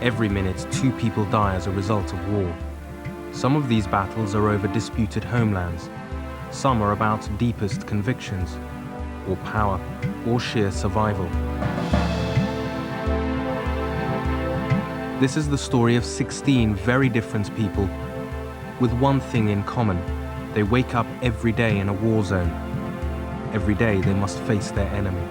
Every minute, 2 people die as a result of war. Some of these battles are over disputed homelands. Some are about deepest convictions, or power, or sheer survival. This is the story of 16 very different people with one thing in common. They wake up every day in a war zone. Every day they must face their enemy.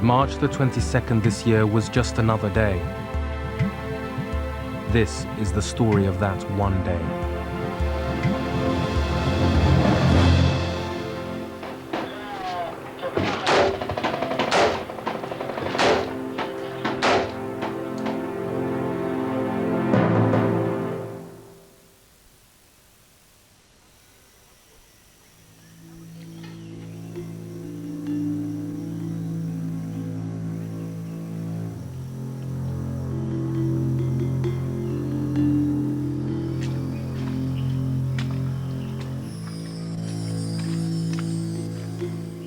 March the 22nd this year was just another day. This is the story of that one day.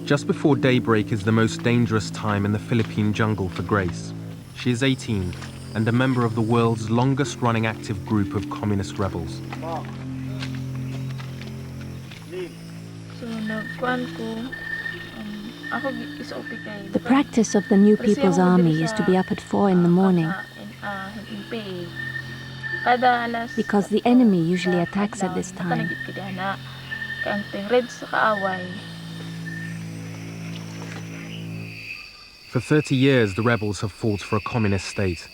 Just before daybreak is the most dangerous time in the Philippine jungle for Grace. She is 18 and a member of the world's longest-running active group of communist rebels. The practice of the New People's Army is to be up at 4 in the morning, because the enemy usually attacks at this time. For 30 years, the rebels have fought for a communist state.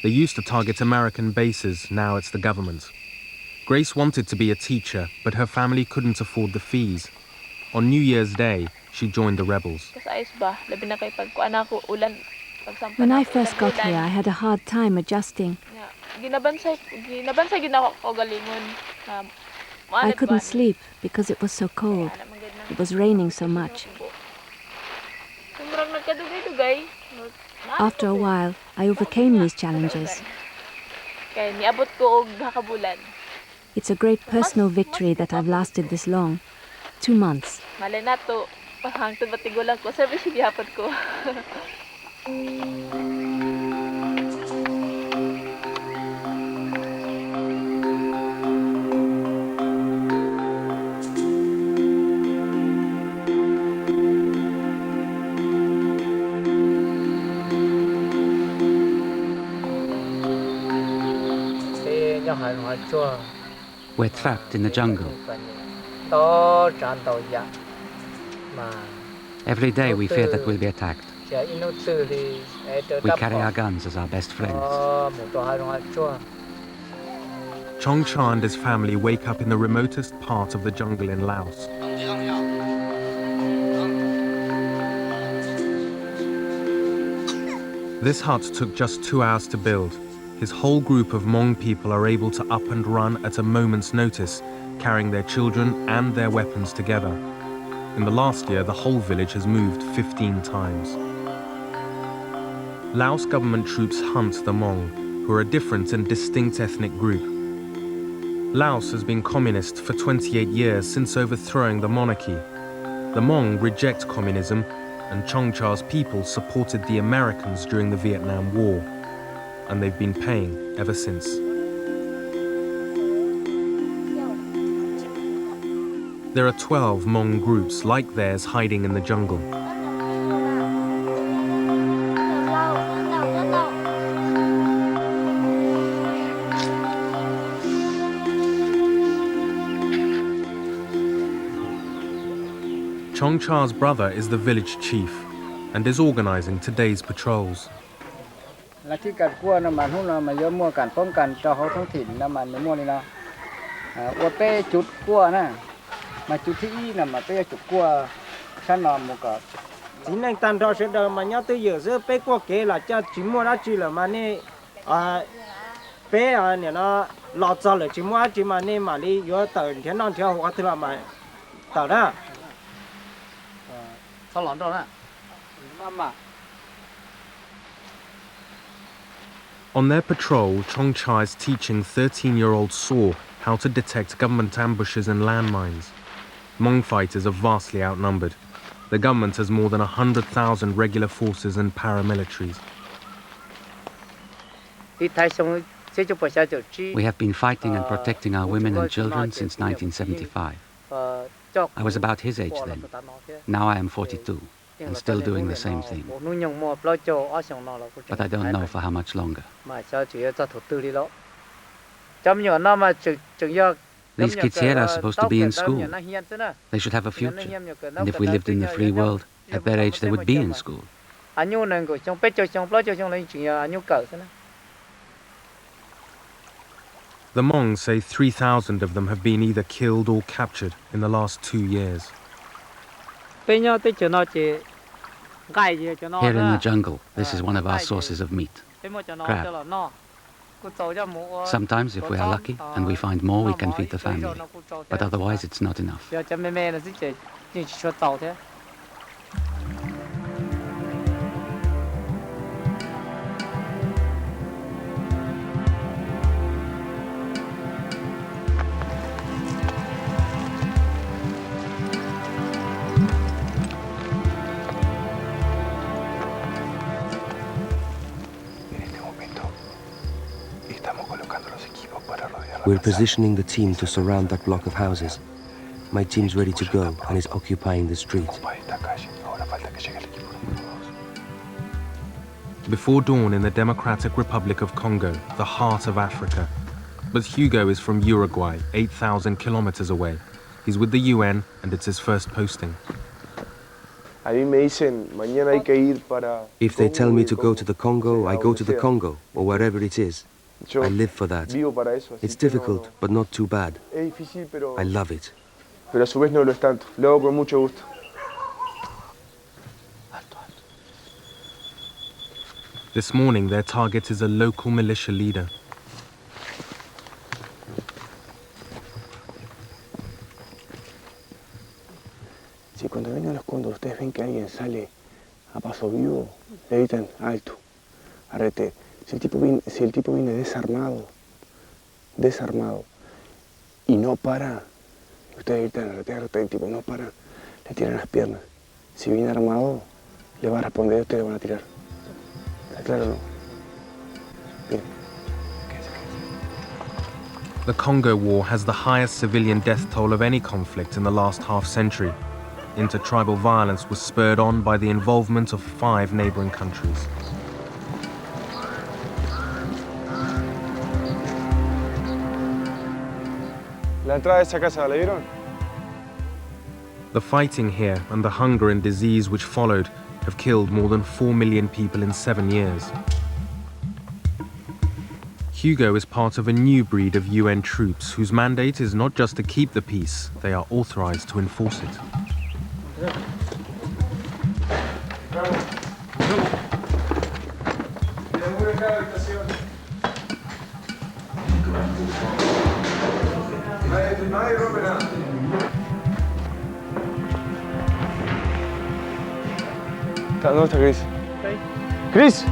They used to target American bases, now it's the government. Grace wanted to be a teacher, but her family couldn't afford the fees. On New Year's Day, she joined the rebels. When I first got here, I had a hard time adjusting. I couldn't sleep because it was so cold. It was raining so much. After a while, I overcame these challenges. It's a great personal victory that I've lasted this long. 2 months. We're trapped in the jungle. Every day we fear that we'll be attacked. We carry our guns as our best friends. Chong Cha and his family wake up in the remotest part of the jungle in Laos. This hut took just 2 hours to build. His whole group of Hmong people are able to up and run at a moment's notice, carrying their children and their weapons together. In the last year, the whole village has moved 15 times. Laos government troops hunt the Hmong, who are a different and distinct ethnic group. Laos has been communist for 28 years since overthrowing the monarchy. The Hmong reject communism, and Chong Cha's people supported the Americans during the Vietnam War, and they've been paying ever since. There are 12 Hmong groups like theirs hiding in the jungle. Chong Cha's brother is the village chief and is organizing today's patrols. On their patrol, Chong Cha is teaching 13-year-old Saw how to detect government ambushes and landmines. Hmong fighters are vastly outnumbered. The government has more than 100,000 regular forces and paramilitaries. We have been fighting and protecting our women and children since 1975. I was about his age then. Now I am 42 and still doing the same thing. But I don't know for how much longer. These kids here are supposed to be in school. They should have a future. And if we lived in the free world, at their age they would be in school. The Hmong say 3,000 of them have been either killed or captured in the last 2 years. Here in the jungle, this is one of our sources of meat. Crab. Sometimes, if we are lucky and we find more, we can feed the family. But otherwise, it's not enough. We're positioning the team to surround that block of houses. My team's ready to go and is occupying the street. Before dawn in the Democratic Republic of Congo, the heart of Africa. But Hugo is from Uruguay, 8,000 kilometers away. He's with the UN and it's his first posting. If they tell me to go to the Congo, I go to the Congo, or wherever it is. I live for that. It's difficult, but not too bad. I love it. This morning, their target is a local militia leader. Si cuando vengan los cóndores ustedes ven que alguien sale a paso vivo, le gritan alto, arrete. Si el tipo viene desarmado y no para, ustedes gritan arrete, el tipo no para, le tiran las piernas. Si viene armado, le va a responder, ustedes le van a tirar. ¿Está claro o no? Bien. The Congo War has the highest civilian death toll of any conflict in the last half-century. Intertribal violence was spurred on by the involvement of 5 neighboring countries. La entrada de esa casa, ¿la vieron? The fighting here and the hunger and disease which followed have killed more than 4 million people in 7 years. Hugo is part of a new breed of UN troops whose mandate is not just to keep the peace, they are authorized to enforce it. ¿Dónde está Chris? ¡Chris!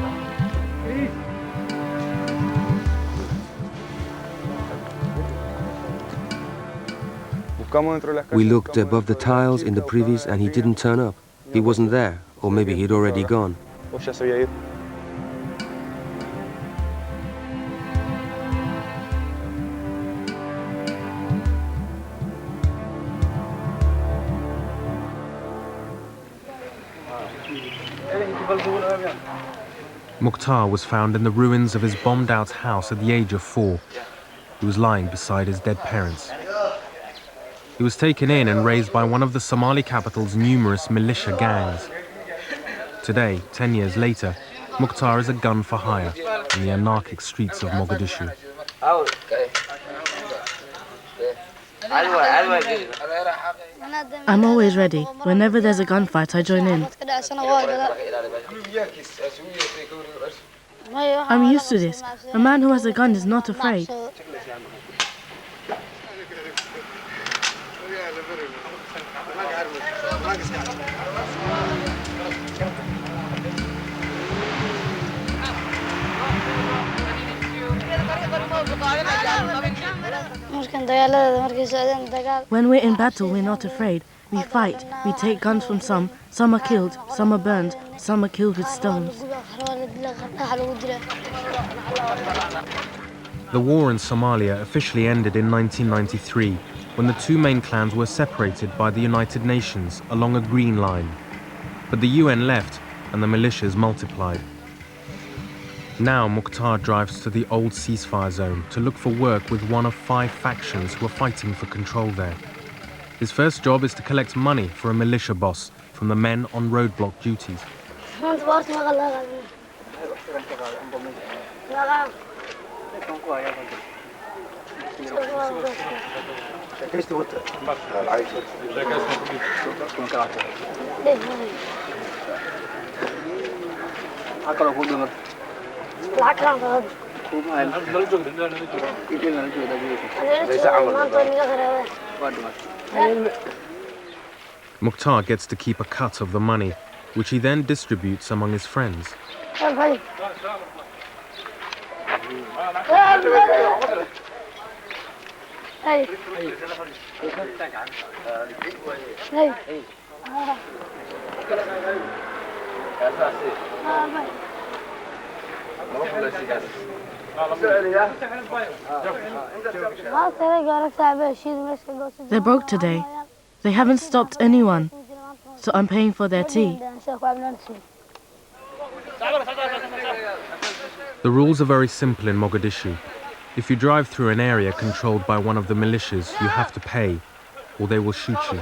We looked above the tiles in the privies and he didn't turn up. He wasn't there, or maybe he'd already gone. O ya se había ido. Mukhtar was found in the ruins of his bombed-out house at the age of 4. He was lying beside his dead parents. He was taken in and raised by one of the Somali capital's numerous militia gangs. Today, 10 years later, Mukhtar is a gun for hire in the anarchic streets of Mogadishu. I'm always ready. Whenever there's a gunfight, I join in. I'm used to this. A man who has a gun is not afraid. When we're in battle, we're not afraid. We fight, we take guns from some are killed, some are burned, some are killed with stones. The war in Somalia officially ended in 1993 when the two main clans were separated by the United Nations along a green line. But the UN left and the militias multiplied. Now Mukhtar drives to the old ceasefire zone to look for work with one of 5 factions who are fighting for control there. His first job is to collect money for a militia boss from the men on roadblock duties. Mukhtar gets to keep a cut of the money, which he then distributes among his friends. They're broke today. They haven't stopped anyone, so I'm paying for their tea. The rules are very simple in Mogadishu. If you drive through an area controlled by one of the militias, you have to pay, or they will shoot you.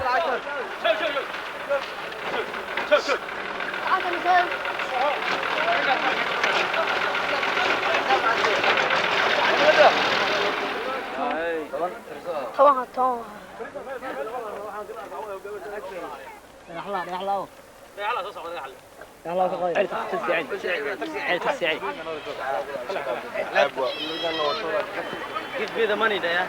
Give me the money there.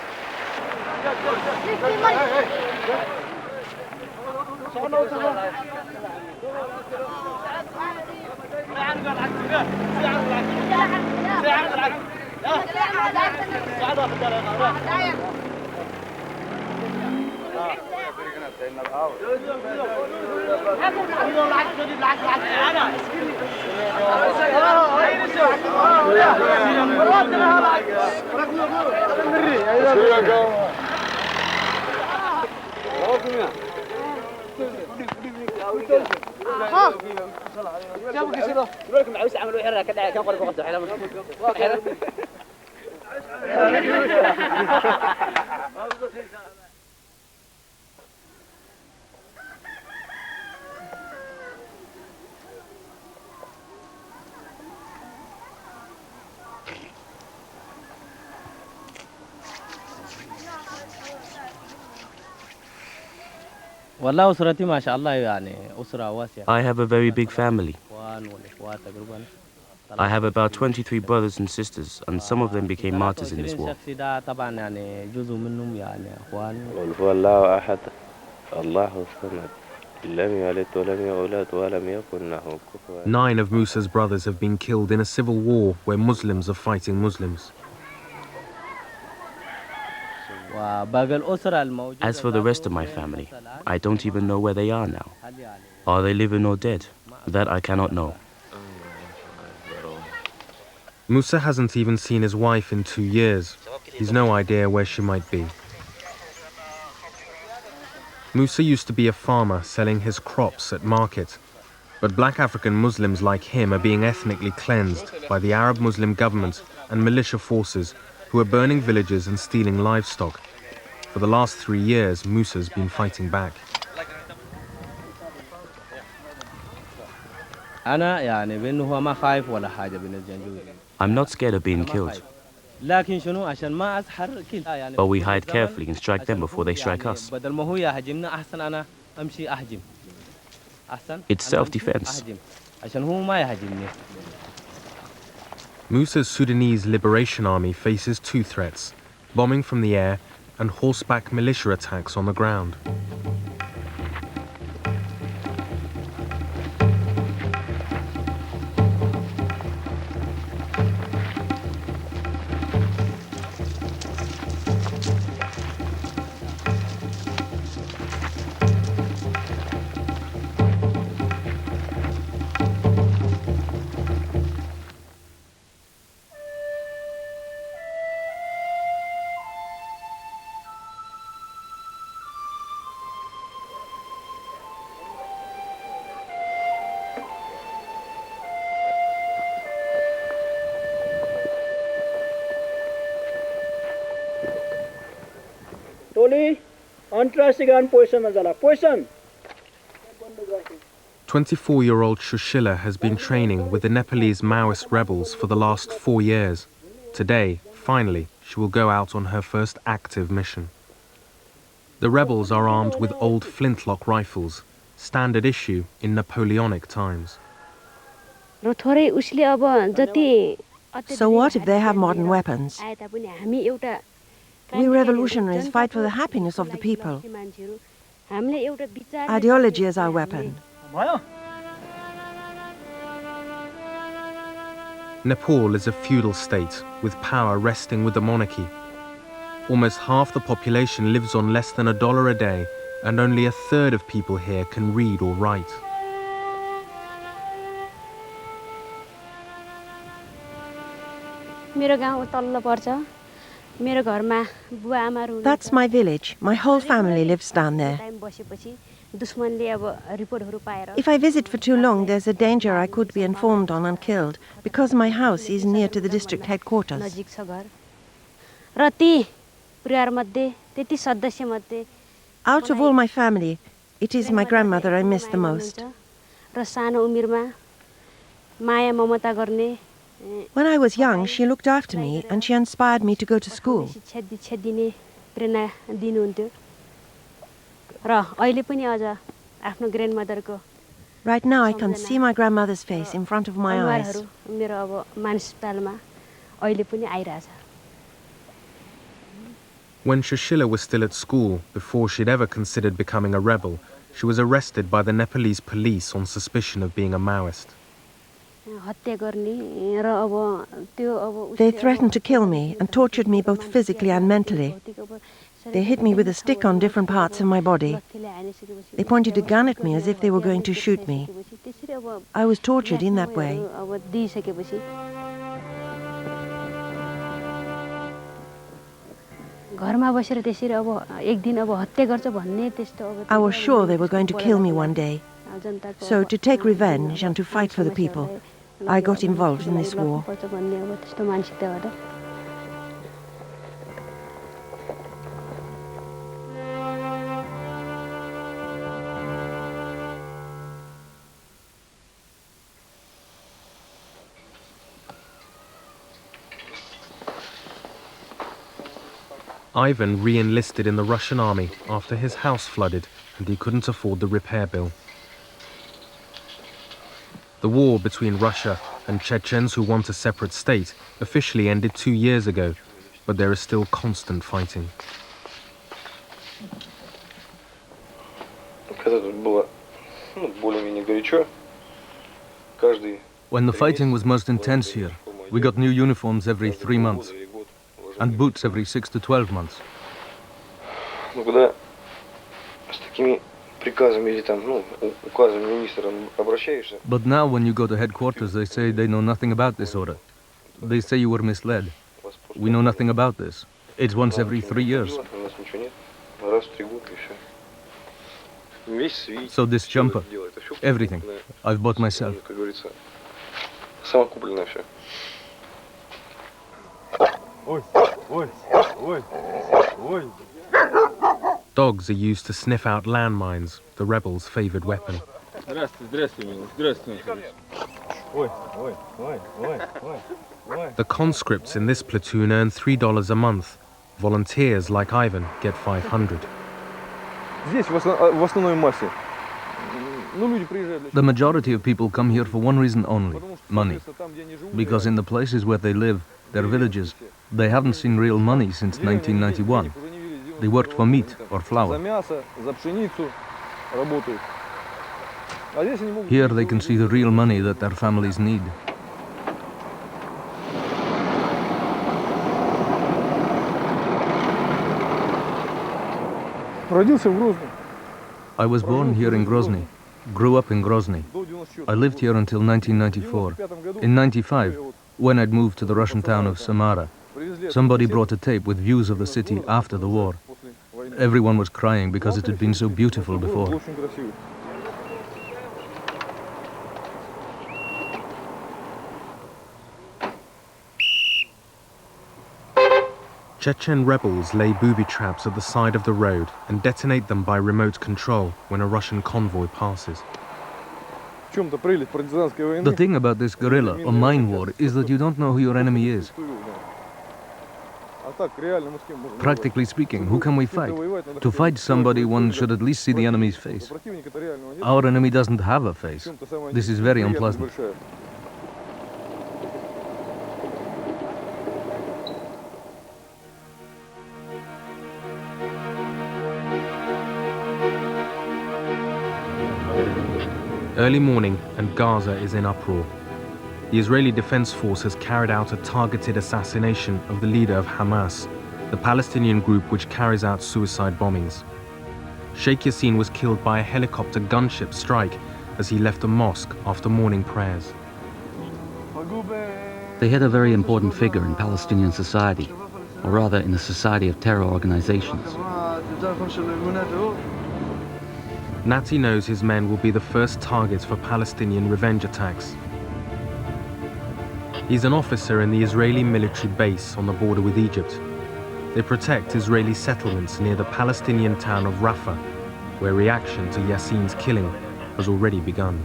I have a very big family. I have about 23 brothers and sisters, and some of them became martyrs in this war. 9 of Musa's brothers have been killed in a civil war where Muslims are fighting Muslims. As for the rest of my family, I don't even know where they are now. Are they living or dead? That I cannot know. Musa hasn't even seen his wife in 2 years. He's no idea where she might be. Musa used to be a farmer selling his crops at market, but black African Muslims like him are being ethnically cleansed by the Arab Muslim government and militia forces who are burning villages and stealing livestock. For the last 3 years, Musa's been fighting back. I'm not scared of being killed. But we hide carefully and strike them before they strike us. It's self-defense. Musa's Sudanese Liberation Army faces 2 threats: bombing from the air and horseback militia attacks on the ground. भोलि अन्तर्राष्ट्रिय गान पोजिसनमा जाला position 24-year-old Shushila has been training with the Nepalese Maoist rebels for the last 4 years. Today, finally, she will go out on her first active mission. The rebels are armed with old flintlock rifles, standard issue in Napoleonic times. So what if they have modern weapons? We revolutionaries fight for the happiness of the people. Ideology is our weapon. Nepal is a feudal state with power resting with the monarchy. Almost half the population lives on less than $1 a day, and only a third of people here can read or write. That's my village. My whole family lives down there. If I visit for too long, there's a danger I could be informed on and killed, because my house is near to the district headquarters. Out of all my family, it is my grandmother I miss the most. When I was young, she looked after me and she inspired me to go to school. Right now I can see my grandmother's face in front of my eyes. When Shushila was still at school, before she'd ever considered becoming a rebel, she was arrested by the Nepalese police on suspicion of being a Maoist. They threatened to kill me and tortured me both physically and mentally. They hit me with a stick on different parts of my body. They pointed a gun at me as if they were going to shoot me. I was tortured in that way. I was sure they were going to kill me one day. So to take revenge and to fight for the people, I got involved in this war. Ivan re-enlisted in the Russian army after his house flooded and he couldn't afford the repair bill. The war between Russia and Chechens who want a separate state officially ended 2 years ago, but there is still constant fighting. When the fighting was most intense here, we got new uniforms every 3 months, and boots every 6 to 12 months. But now when you go to headquarters, they say they know nothing about this order. They say you were misled. We know nothing about this. It's once every 3 years. So this jumper, everything, I've bought myself. Dogs are used to sniff out landmines, the rebels' favored weapon. The conscripts in this platoon earn $3 a month. Volunteers like Ivan get $500. The majority of people come here for one reason only, money. Because in the places where they live, their villages, they haven't seen real money since 1991. They worked for meat or flour. Here they can see the real money that their families need. I was born here in Grozny, grew up in Grozny. I lived here until 1994. In 95, when I'd moved to the Russian town of Samara, somebody brought a tape with views of the city after the war. Everyone was crying because it had been so beautiful before. Chechen rebels lay booby traps at the side of the road and detonate them by remote control when a Russian convoy passes. The thing about this guerrilla or mine war is that you don't know who your enemy is. Practically speaking, who can we fight? To fight somebody, one should at least see the enemy's face. Our enemy doesn't have a face. This is very unpleasant. Early morning and Gaza is in uproar. The Israeli Defense Force has carried out a targeted assassination of the leader of Hamas, the Palestinian group which carries out suicide bombings. Sheikh Yassin was killed by a helicopter gunship strike as he left a mosque after morning prayers. They had a very important figure in Palestinian society, or rather in the society of terror organizations. Nati knows his men will be the first targets for Palestinian revenge attacks. He's an officer in the Israeli military base on the border with Egypt. They protect Israeli settlements near the Palestinian town of Rafah, where reaction to Yassin's killing has already begun.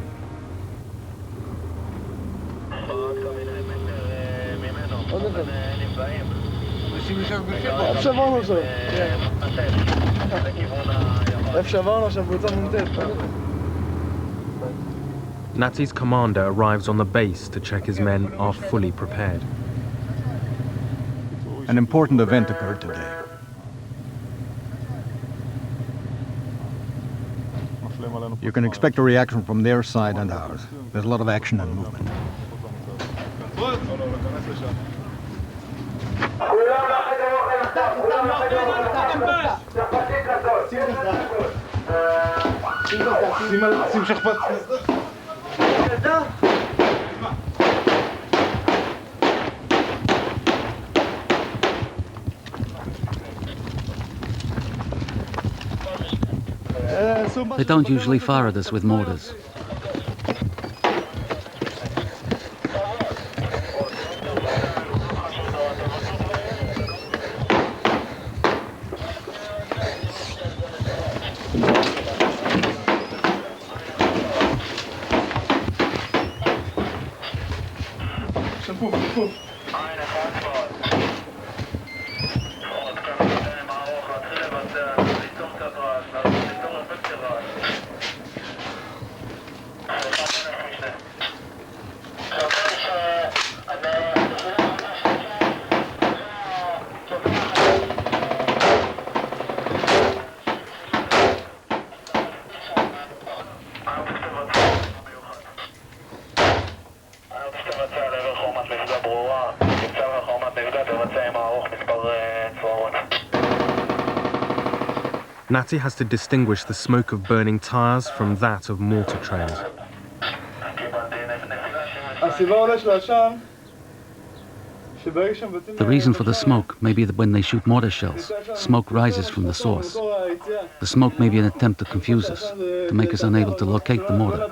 Nati's commander arrives on the base to check his men are fully prepared. An important event occurred today. You can expect a reaction from their side and ours. There's a lot of action and movement. They don't usually fire at us with mortars. Nati has to distinguish the smoke of burning tires from that of mortar trails. The reason for the smoke may be that when they shoot mortar shells, smoke rises from the source. The smoke may be an attempt to confuse us, to make us unable to locate the mortar.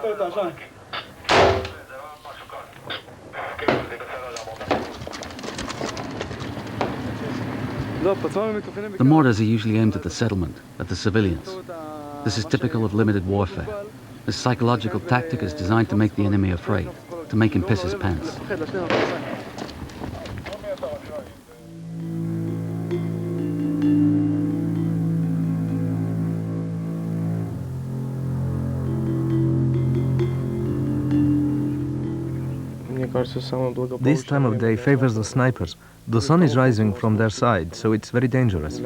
The mortars are usually aimed at the settlement, at the civilians. This is typical of limited warfare. This psychological tactic is designed to make the enemy afraid, to make him piss his pants. This time of day favors the snipers. The sun is rising from their side, so it's very dangerous.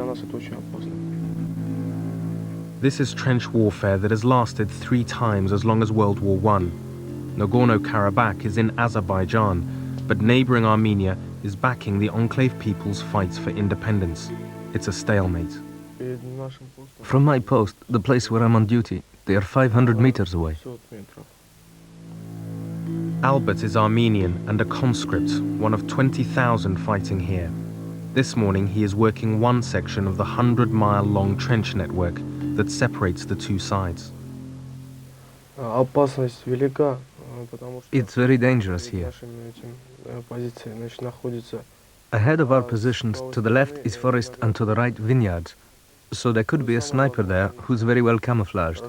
This is trench warfare that has lasted 3 times as long as World War I. Nagorno-Karabakh is in Azerbaijan, but neighboring Armenia is backing the enclave people's fights for independence. It's a stalemate. From my post, the place where I'm on duty, they are 500 meters away. Albert is Armenian and a conscript, one of 20,000 fighting here. This morning he is working one section of the 100-mile-long trench network that separates the two sides. It's very dangerous here. Ahead of our positions, to the left is forest and to the right vineyards. So there could be a sniper there who's very well camouflaged.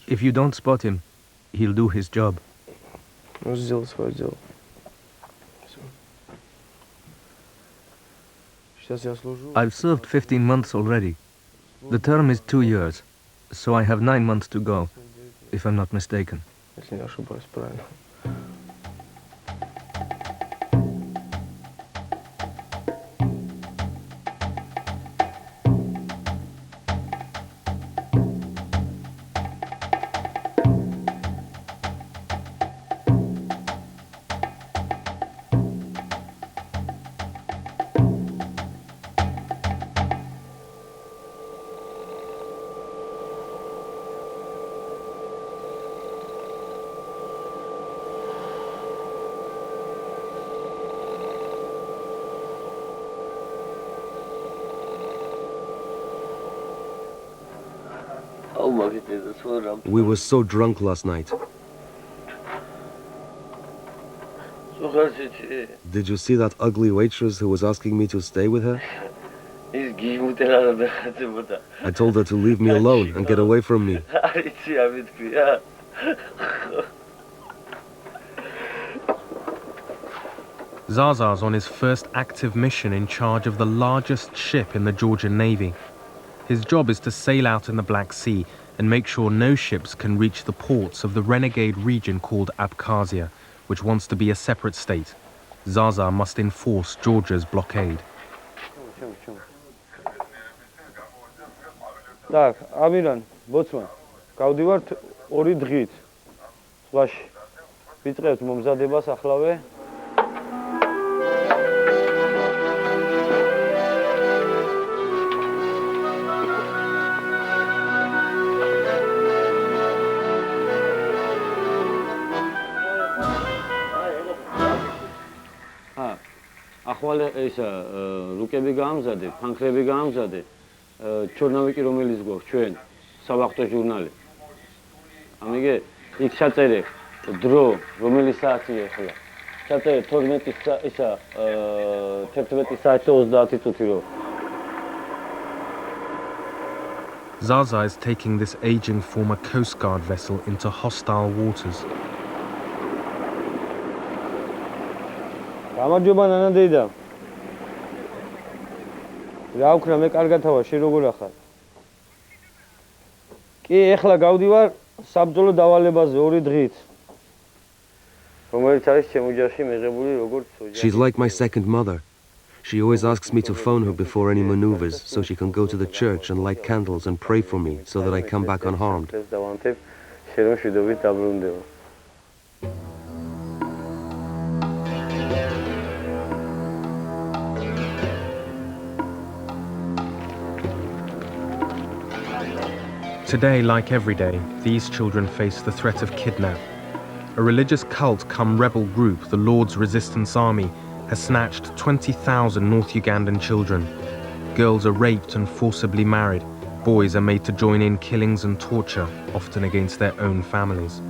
If you don't spot him, he'll do his job. I've served 15 months already. The term is 2 years, so I have 9 months to go, if I'm not mistaken. We were so drunk last night. Did you see that ugly waitress who was asking me to stay with her? I told her to leave me alone and get away from me. Zaza's on his first active mission in charge of the largest ship in the Georgian Navy. His job is to sail out in the Black Sea and make sure no ships can reach the ports of the renegade region called Abkhazia, which wants to be a separate state. Zaza must enforce Georgia's blockade. Так, ამირან, ბოცმან, გავდივართ 2 დღით. ზღვაში. ვიწყებთ მომზადებას ახლავე. ახვალ ეს რუკები გაამზადე, ფანქრები გაამზადე. ჩორნავიკი რომელიც გვაქვს ჩვენ სავახტო ჟურნალი. ამიგე იქ ჩაწერე დრო რომელი საათია ახლა. ჩაწერე 12 საათი 30 წუთი რო. Zaza is taking this aging former Coast Guard vessel into hostile waters. გამარჯობა ნანა დეიდა. რა ვქნა მე კარგათავა, შენ როგორ ახარ? კი, ეხლა გავდივარ საბრძოლო დავალებაზე 2 დღით. რომელიც არის ჩემ ოჯახში მიღებული როგორც ოჯახი. She's like my second mother. She always asks me to phone her before any maneuvers so she can go to the church and light candles and pray for me so that I come back unharmed. შენ რომ შვიდობით დაბრუნდეო. Today, like every day, these children face the threat of kidnap. A religious cult come rebel group, the Lord's Resistance Army, has snatched 20,000 North Ugandan children. Girls are raped and forcibly married. Boys are made to join in killings and torture, often against their own families.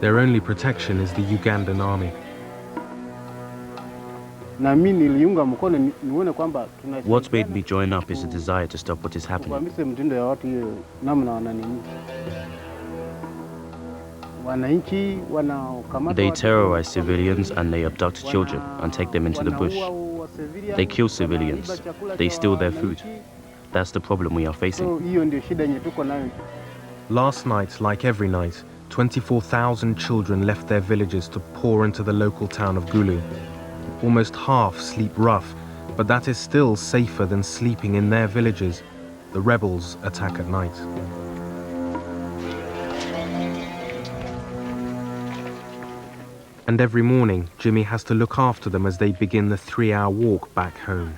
Their only protection is the Ugandan army. What's made me join up is a desire to stop what is happening. They terrorize civilians and they abduct children and take them into the bush. They kill civilians. They steal their food. That's the problem we are facing. Last night, like every night, 24,000 children left their villages to pour into the local town of Gulu. Almost half sleep rough, but that is still safer than sleeping in their villages. The rebels attack at night. And every morning, Jimmy has to look after them as they begin the 3-hour walk back home.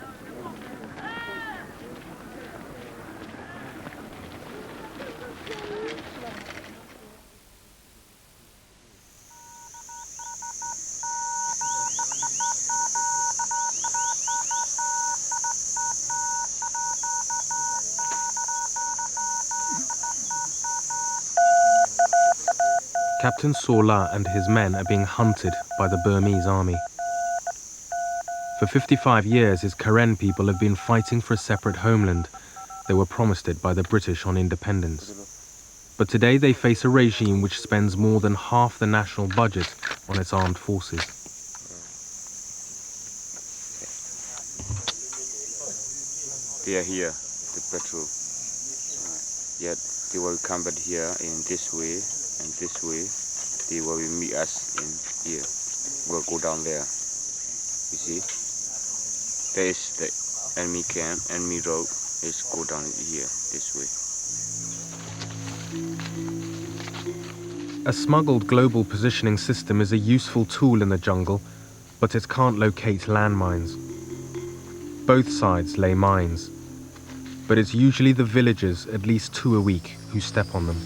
Captain Sola and his men are being hunted by the Burmese army. For 55 years, his Karen people have been fighting for a separate homeland. They were promised it by the British on independence. But today they face a regime which spends more than half the national budget on its armed forces. They are here to patrol. Yet they will come back here in this way and this way. They will meet us in here. We'll go down there. You see? There is the enemy camp, enemy road. Let's go down here, this way. A smuggled global positioning system is a useful tool in the jungle, but it can't locate landmines. Both sides lay mines, but it's usually the villagers, at least 2 a week, who step on them.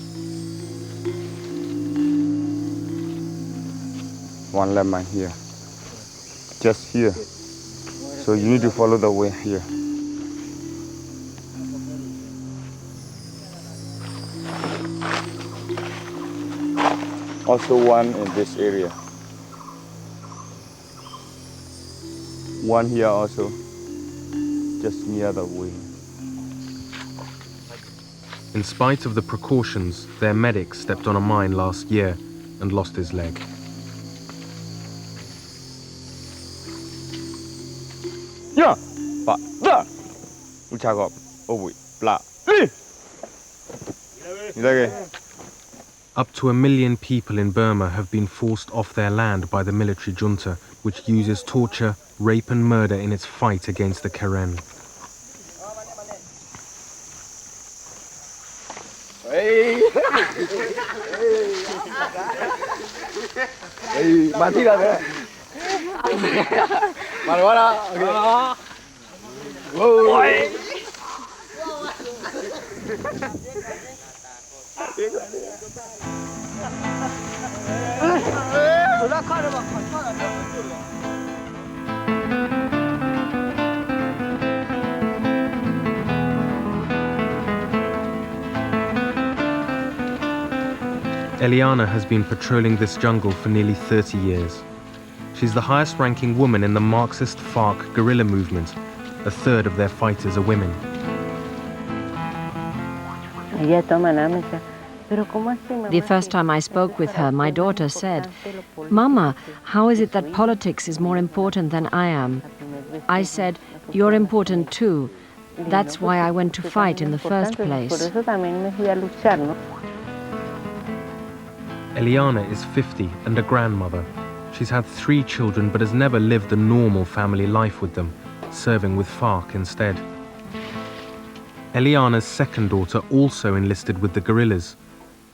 One landmine here. Just here. So you need to follow the way here. Also one in this area. One here also, just near the way. In spite of the precautions, their medic stepped on a mine last year and lost his leg. Yeah, but da, uchagop, owi, bla, Up to 1 million people in Burma have been forced off their land by the military junta, which uses torture, rape and murder in its fight against the Karen. Eliana has been patrolling this jungle for nearly 30 years. She's the highest-ranking woman in the Marxist FARC guerrilla movement. A third of their fighters are women. The first time I spoke with her, my daughter said, "Mama, how is it that politics is more important than I am?" I said, "You're important too. That's why I went to fight in the first place." Eliana is 50 and a grandmother. She's had 3 children but has never lived a normal family life with them, serving with FARC instead. Eliana's second daughter also enlisted with the guerrillas.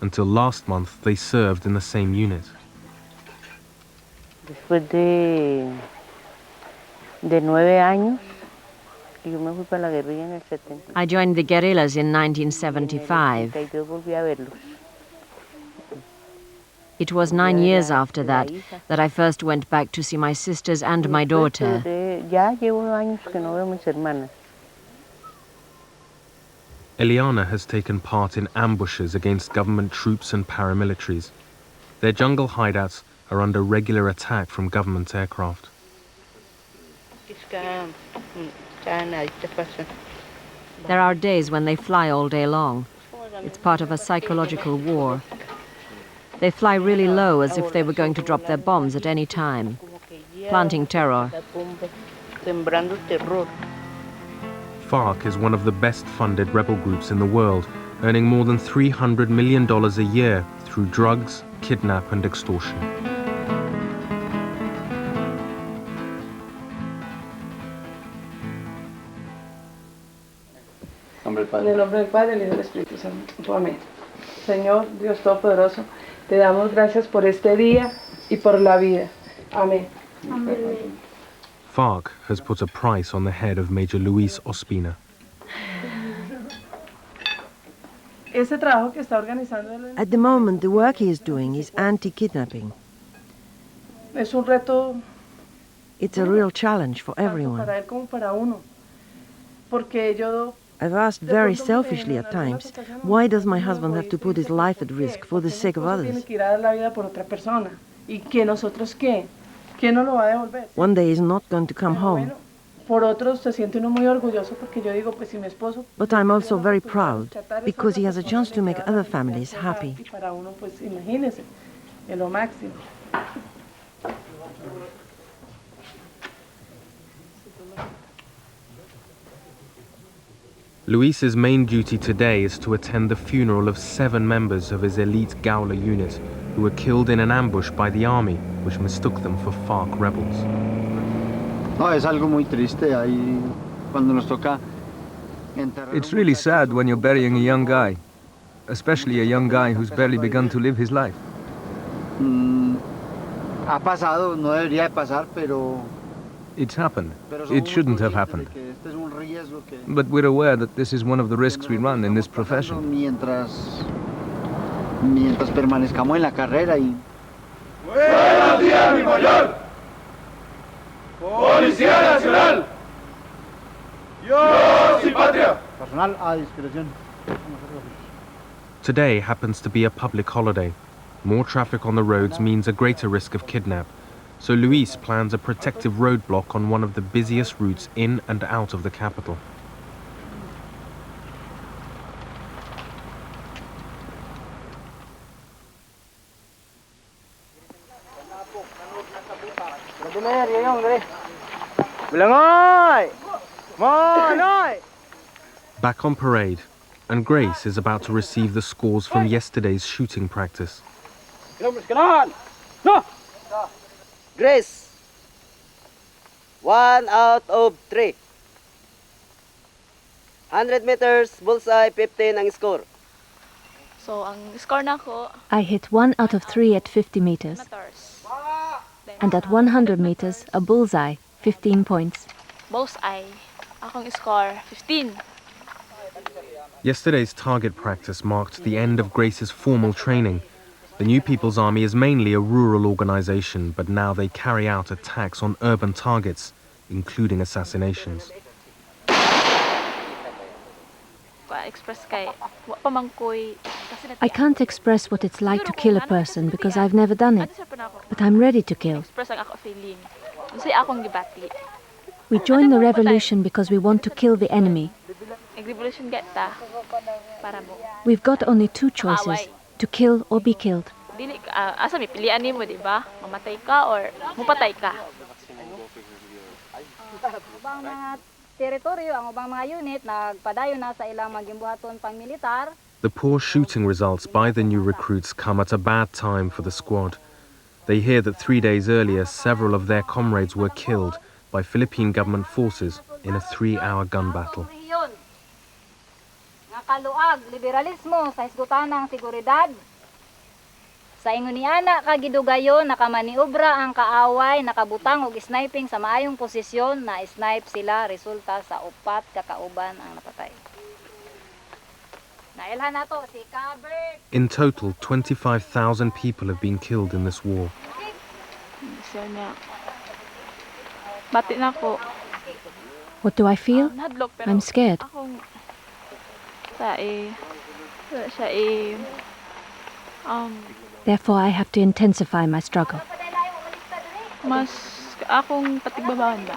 Until last month, they served in the same unit. Después de 9 años, yo me fui para la guerrilla en el 70. I joined the guerrillas in 1975. It was 9 years after that I first went back to see my sisters and my daughter. Ya llevo años que no veo mis hermanas. Eliana has taken part in ambushes against government troops and paramilitaries. Their jungle hideouts are under regular attack from government aircraft. There are days when they fly all day long. It's part of a psychological war. They fly really low as if they were going to drop their bombs at any time, planting terror. FARC is one of the best-funded rebel groups in the world, earning more than $300 million a year through drugs, kidnap and extortion. En el nombre del Padre, del Hijo y del Espíritu Santo. Amén. Señor Dios Todopoderoso, te damos gracias por este día y por la vida. Amén. Amén. FARC has put a price on the head of Major Luis Ospina. At the moment, the work he is doing is anti-kidnapping. Es un reto It's a real challenge for tanto everyone. para él como para uno, porque yo I've asked very selfishly at times, why does my husband have to put his life at risk for the sake of others? One day he's not going to come home. But I'm also very proud because he has a chance to make other families happy. Luis's main duty today is to attend the funeral of 7 members of his elite Gaulla unit who were killed in an ambush by the army, which mistook them for FARC rebels. It's really sad when you're burying a young guy, especially a young guy who's barely begun to live his life. It's happened. It shouldn't have happened. But we're aware that this is one of the risks we run in this profession. Mientras permanezcamos en la carrera y... ¡Buenos días, mi mayor! ¡Policía Nacional! ¡Dios y patria! Personal a discreción. Today happens to be a public holiday. More traffic on the roads means a greater risk of kidnap. So Luis plans a protective roadblock on one of the busiest routes in and out of the capital. Back on parade, and Grace is about to receive the scores from yesterday's shooting practice. Grace, 1 out of 3. 100 meters, bullseye, 15 ang score. So, ang score na ko... I hit 1 out of 3 at 50 meters. And at 100 meters, a bullseye, 15 points. Bullseye. Akong score, 15. Yesterday's target practice marked the end of Grace's formal training. The New People's Army is mainly a rural organization, but now they carry out attacks on urban targets, including assassinations. I can't express what it's like to kill a person because I've never done it, but I'm ready to kill. We joined the revolution because we want to kill the enemy. We've got only 2 choices, to kill or be killed. Asa may pilian nimo, di ba? Mamatay ka or mupatay ka. Ubang mga teritoryo, ang ubang mga unit nagpadayon na sa ilang magimbuhaton pang militar. The poor shooting results by the new recruits come at a bad time for the squad. They hear that 3 days earlier, several of their comrades were killed by Philippine government forces in a 3-hour gun battle. Kaluag, liberalismo sa isgutanang seguridad. Sa ingon ni ana kagidugayon nakamaniobra ang kaaway nakabutang og sniping sa maayong posisyon na snipe sila resulta sa 4 kakauban ang napatay. Nailhan nato si Cabert. In total, 25,000 people have been killed in this war. Bati na ko. What do I feel? I'm scared. Therefore, I have to intensify my struggle. Mas akong patigbabawan ba?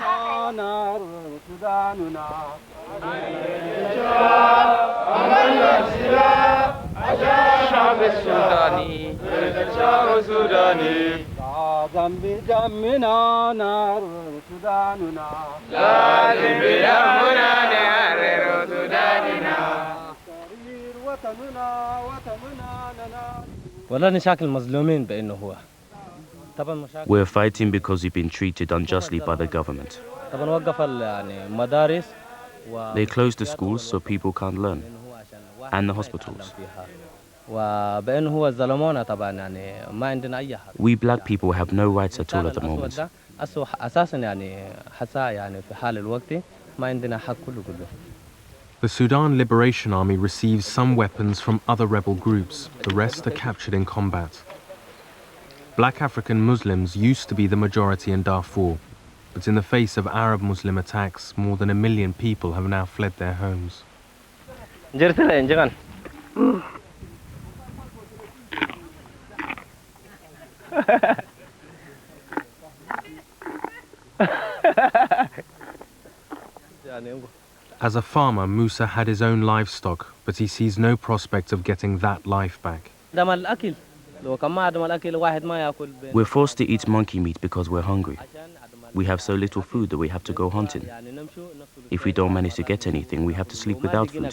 We're fighting because we've been treated unjustly by the government. They closed the schools so people can't learn, and the hospitals. We black people have no rights at all at the moment. The Sudan Liberation Army receives some weapons from other rebel groups. The rest are captured in combat. Black African Muslims used to be the majority in Darfur, but in the face of Arab Muslim attacks, more than 1 million people have now fled their homes. jangan. As a farmer, Musa had his own livestock, but he sees no prospect of getting that life back. We're forced to eat monkey meat because we're hungry. We have so little food that we have to go hunting. If we don't manage to get anything, we have to sleep without food.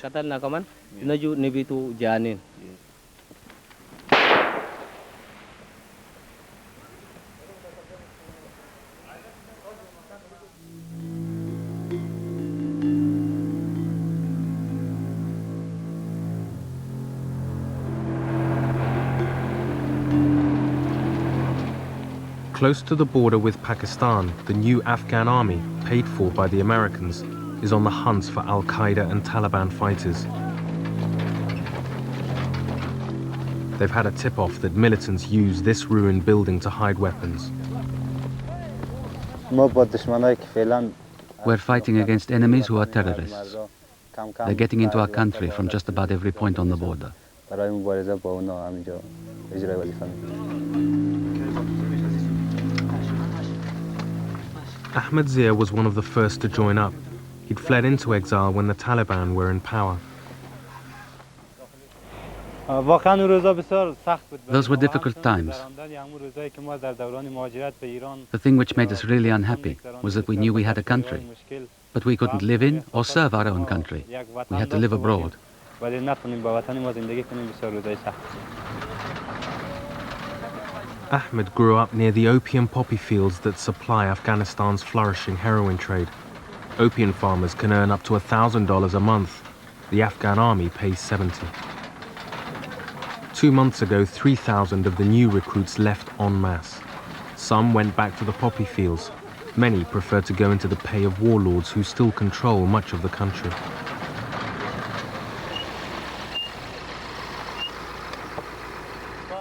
Close to the border with Pakistan, the new Afghan army, paid for by the Americans, is on the hunt for Al-Qaeda and Taliban fighters. They've had a tip-off that militants use this ruined building to hide weapons. We're fighting against enemies who are terrorists. They're getting into our country from just about every point on the border. Ahmed Zia was one of the first to join up. He'd fled into exile when the Taliban were in power. Those were difficult times. The thing which made us really unhappy was that we knew we had a country, but we couldn't live in or serve our own country. We had to live abroad. Ahmed grew up near the opium poppy fields that supply Afghanistan's flourishing heroin trade. Opium farmers can earn up to $1,000 a month. The Afghan army pays $70. 2 months ago, 3,000 of the new recruits left en masse. Some went back to the poppy fields. Many preferred to go into the pay of warlords who still control much of the country.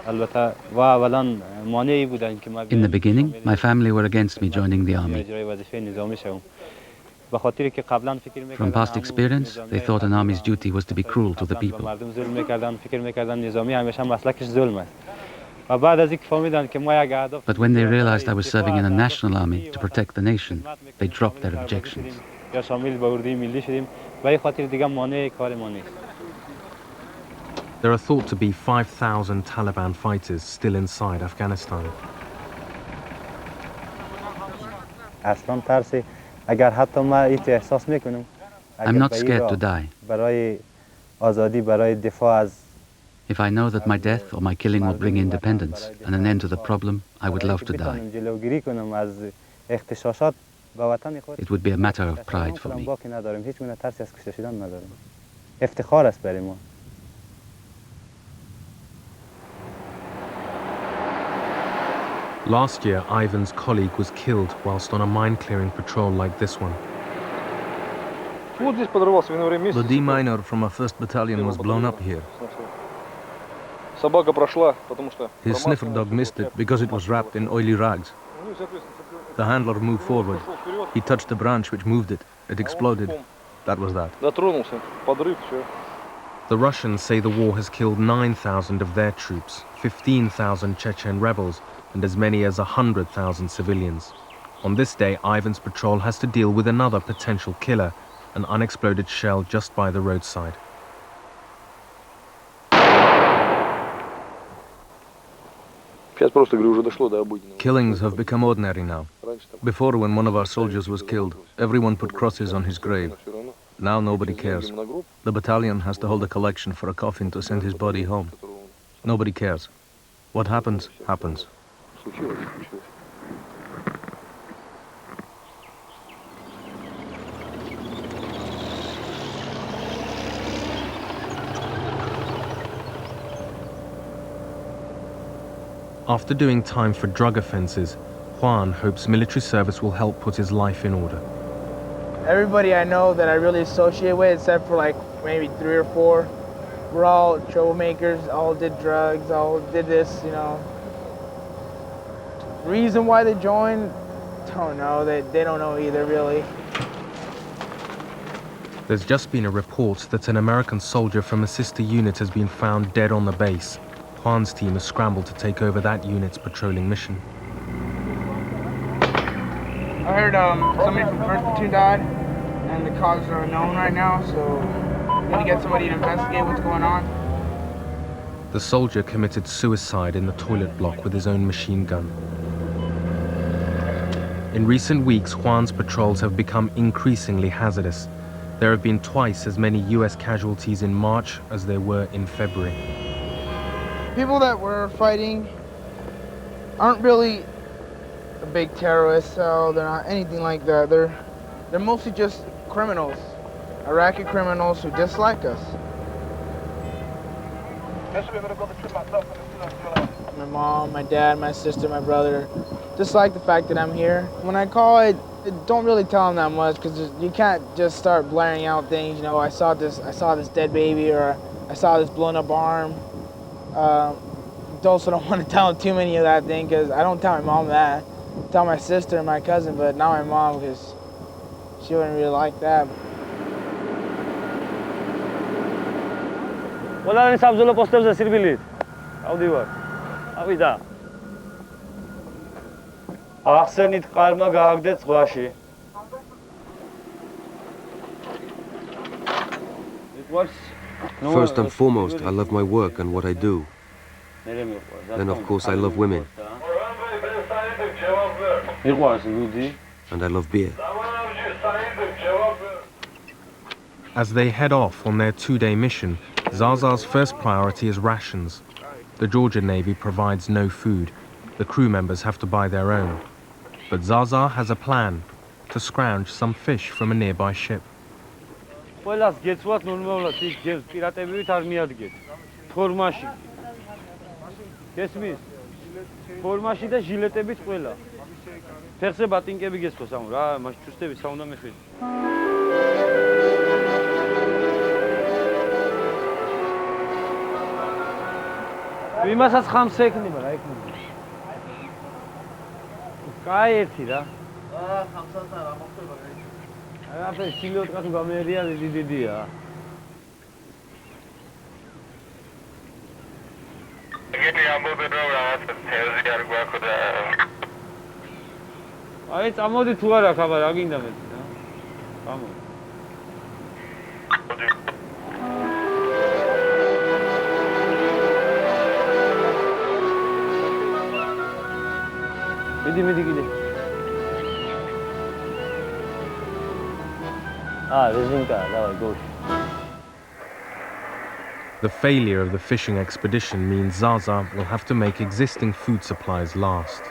In the beginning, my family were against me joining the army. From past experience, they thought an army's duty was to be cruel to the people. But when they realized I was serving in a national army to protect the nation, they dropped their objections. There are thought to be 5,000 Taliban fighters still inside Afghanistan. I'm not scared to die. If I know that my death or my killing will bring independence and an end to the problem, I would love to die. It would be a matter of pride for me. Last year, Ivan's colleague was killed whilst on a mine-clearing patrol like this one. The D-miner from our 1st battalion was blown up here. His sniffer dog missed it because it was wrapped in oily rags. The handler moved forward. He touched the branch which moved it. It exploded. That was that. The Russians say the war has killed 9,000 of their troops, 15,000 Chechen rebels, and as many as 100,000 civilians. On this day, Ivan's patrol has to deal with another potential killer, an unexploded shell just by the roadside. Killings have become ordinary now. Before, when one of our soldiers was killed, everyone put crosses on his grave. Now nobody cares. The battalion has to hold a collection for a coffin to send his body home. Nobody cares. What happens, happens. After doing time for drug offenses, Juan hopes military service will help put his life in order. Everybody I know that I really associate with, except for like maybe 3 or 4, we're all troublemakers, all did drugs, all did this, you know. Reason why they joined, don't know. They don't know either, really. There's just been a report that an American soldier from a sister unit has been found dead on the base. Juan's team has scrambled to take over that unit's patrolling mission. I heard somebody from 1st Platoon died, and the causes are unknown right now, so I'm gonna get somebody to investigate what's going on. The soldier committed suicide in the toilet block with his own machine gun. In recent weeks, Juan's patrols have become increasingly hazardous. There have been twice as many US casualties in March as there were in February. People that were fighting aren't really a big terrorist cell, they're not anything like that. They're mostly just criminals, Iraqi criminals who dislike us. My mom, my dad, my sister, my brother dislike the fact that I'm here. When I call, I don't really tell them that much because you can't just start blaring out things. You know, I saw this dead baby, or I saw this blown up arm. Also don't want to tell them too many of that thing because I don't tell my mom that. I tell my sister and my cousin, but not my mom because she wouldn't really like that. Voilà, les sabzolo posters à Sirbilit. Audiwar. Avida. Axenit qalma gaagdet zwashi. First and foremost, I love my work and what I do. Then, of course, I love women. And I love beer. As they head off on their two-day mission, Zaza's first priority is rations. The Georgian Navy provides no food. The crew members have to buy their own. But Zaza has a plan to scrounge some fish from a nearby ship. Ყველას გეცვათ ნორმალურად ის გემს პირატებივით არ მიადგეთ. ფორმაში. გესმის? ფორმაში და ჟილეტებით ყველა. ფეხზე ბატინკები გესხოს ამ რა, მას ჩუსტები საუნდა მეხვიდე. იმასაც ხამს ეკნება რა ეკნება. კაი ერთი რა. ხამსაც არა მოხდება რა. Apă silot ca cu gameria de dia. Ai amodi tu ara khabar aginda me. Amo. Midi gide. The failure of the fishing expedition means Zaza will have to make existing food supplies last.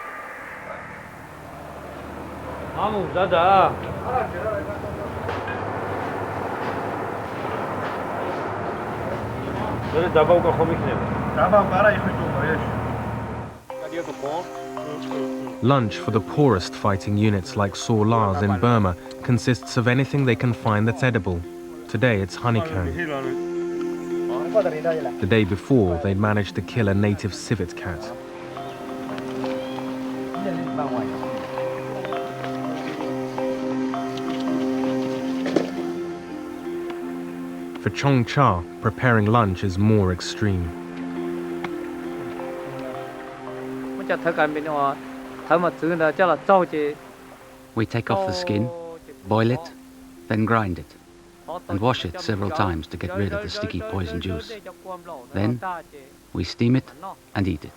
Lunch for the poorest fighting units like Saw Lars in Burma consists of anything they can find that's edible. Today it's honeycomb. The day before, they'd managed to kill a native civet cat. For Chong Cha, preparing lunch is more extreme. We take off the skin, boil it, then grind it, and wash it several times to get rid of the sticky poison juice. Then we steam it and eat it.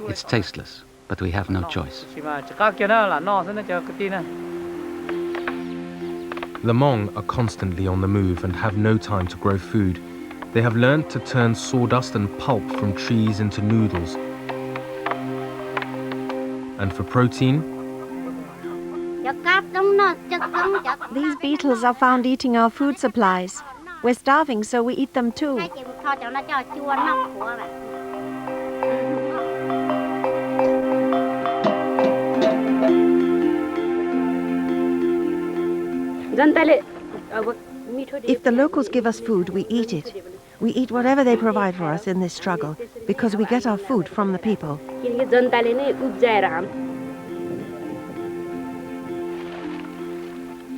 It's tasteless, but we have no choice. The Hmong are constantly on the move and have no time to grow food. They have learned to turn sawdust and pulp from trees into noodles. And for protein, these beetles are found eating our food supplies. We're starving, so we eat them too. If the locals give us food, we eat it. We eat whatever they provide for us in this struggle, because we get our food from the people.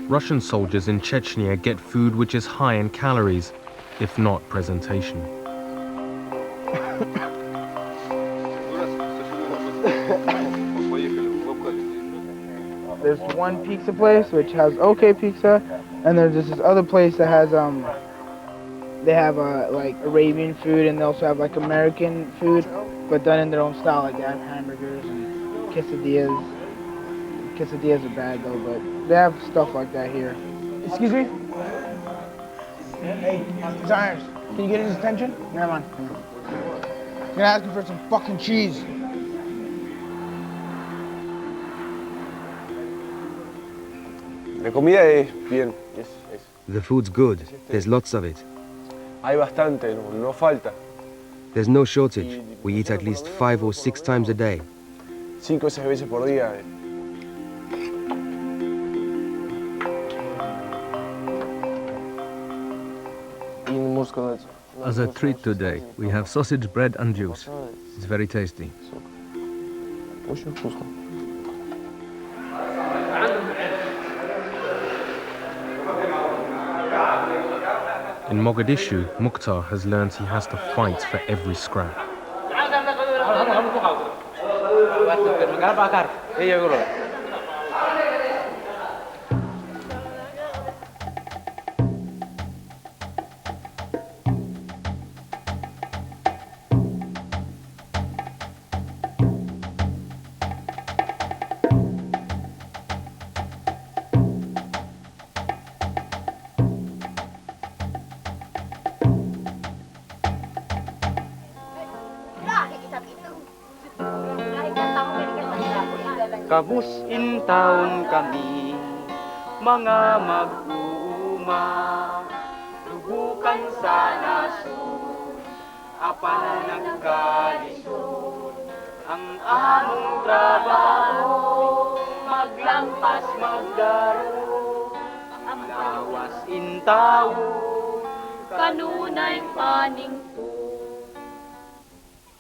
Russian soldiers in Chechnya get food which is high in calories, if not presentation. There's one pizza place which has okay pizza, and there's just this other place that has they have like Arabian food, and they also have like American food, but done in their own style. Like they have hamburgers and quesadillas. Quesadillas are bad though, but they have stuff like that here. Excuse me? Hey, Desires, can you get his attention? Never mind. I'm gonna ask him for some fucking cheese. La comida es bien. The food's good. There's lots of it. Hay bastante, no falta. There's no shortage. We eat at least 5 or 6 times a day. 5 o 6 veces por día. As a treat today, we have sausage, bread and juice. It's very tasty. In Mogadishu, Mukhtar has learned he has to fight for every scrap. Kabusin taon kami, mga mag-uuma, lubukan sa nasud, apan nagkalisod, ang among trabaho, maglampas magdaro, ang lawas intaw, kanunay paningto.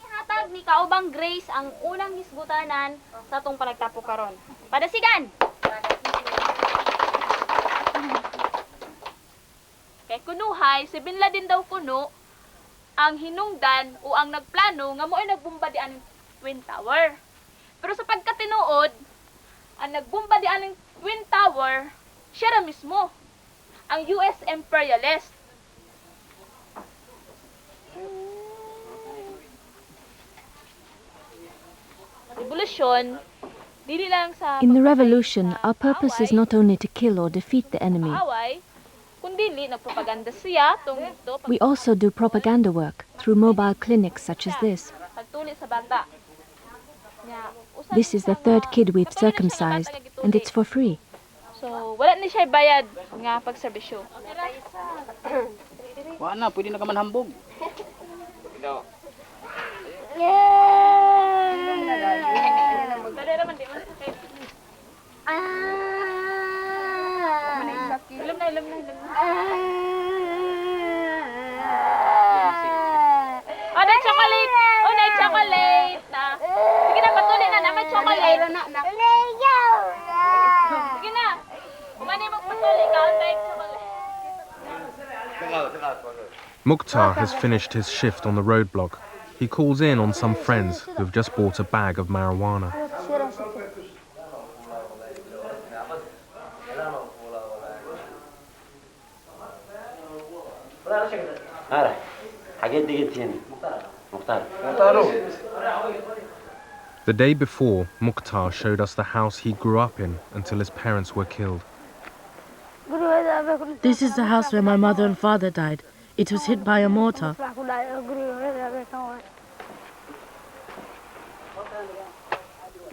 Hatag ni kaubang Grace ang unang hisgutanan sa atong panagtapo karon. Padasigan! Kay kunuhay, si Bin Laden daw kuno ang hinungdan o ang nagplano nga mo ay nagbomba di ang Twin Tower. Pero sa pagkatinuod, ang nagbomba di ang Twin Tower, siya ra mismo, ang US imperialist. Revolution, dili lang sa In the revolution, our purpose is not only to kill or defeat the enemy. away, kundi nagpropaganda siya tungod We also do propaganda work through mobile clinics such as this. pagtuli sa bata. This is the 3rd kid we've circumcised, and it's for free. So, wala ni siya bayad nga pagserbisyo. Wa na, pwede na ka man hambog. Ilom na. Oh, na chocolate! Oh, na chocolate! Na. Sige na, patuloy na may chocolate. Sige na. Kumani magpatuloy ka, chocolate. Mukhtar has finished his shift on the roadblock. He calls in on some friends who've just bought a bag of marijuana. The day before, Mukhtar showed us the house he grew up in until his parents were killed. This is the house where my mother and father died. It was hit by a mortar.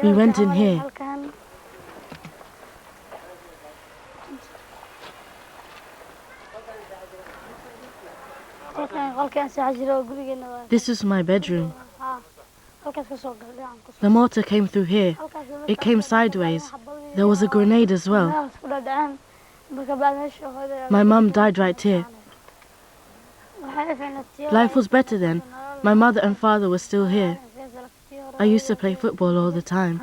We went in here. This is my bedroom. The mortar came through here. It came sideways. There was a grenade as well. My mum died right here. Life was better then. My mother and father were still here. I used to play football all the time.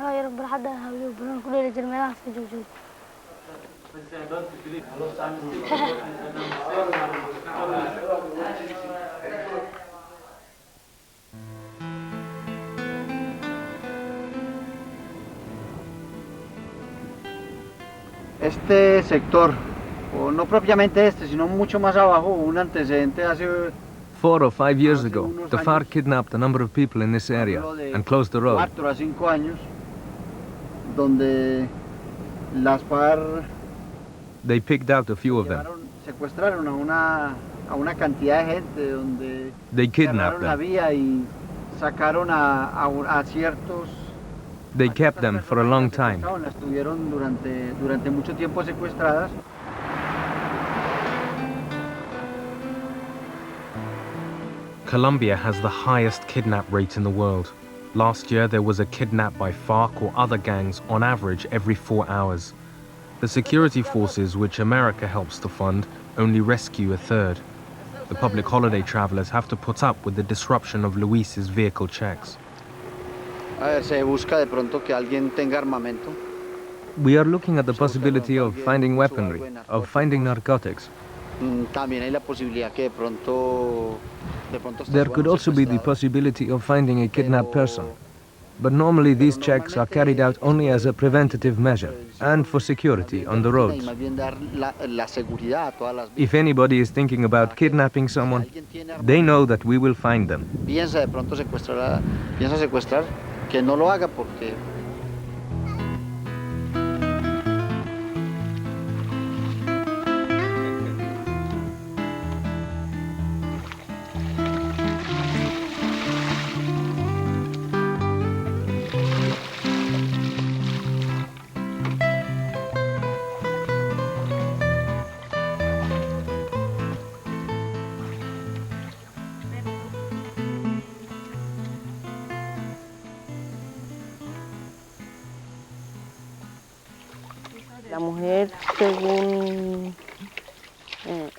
Este sector, o no propiamente este, sino mucho más abajo, un antecedente hace 4 or 5 years ago, the FARC kidnapped a number of people in this area and closed the road. 4 a 5 años, donde las FARC They picked out a few of them. secuestraron a una cantidad de gente, donde They kidnapped cerraron la them. vía y sacaron a ciertos. They kept them for a long time. Las tuvieron durante mucho tiempo secuestradas. Colombia has the highest kidnap rate in the world. Last year, there was a kidnap by FARC or other gangs on average every 4 hours. The security forces, which America helps to fund, only rescue a third. The public holiday travelers have to put up with the disruption of Luis's vehicle checks. Se busca de pronto que alguien tenga armamento. We are looking at the possibility of finding weaponry, of finding narcotics. También hay la posibilidad que de pronto There could also be the possibility of finding a kidnapped person. But normally these checks are carried out only as a preventative measure and for security on the roads. más bien dar la seguridad a todas las If anybody is thinking about kidnapping someone, they know that we will find them. piensa de pronto secuestrar, que no lo haga porque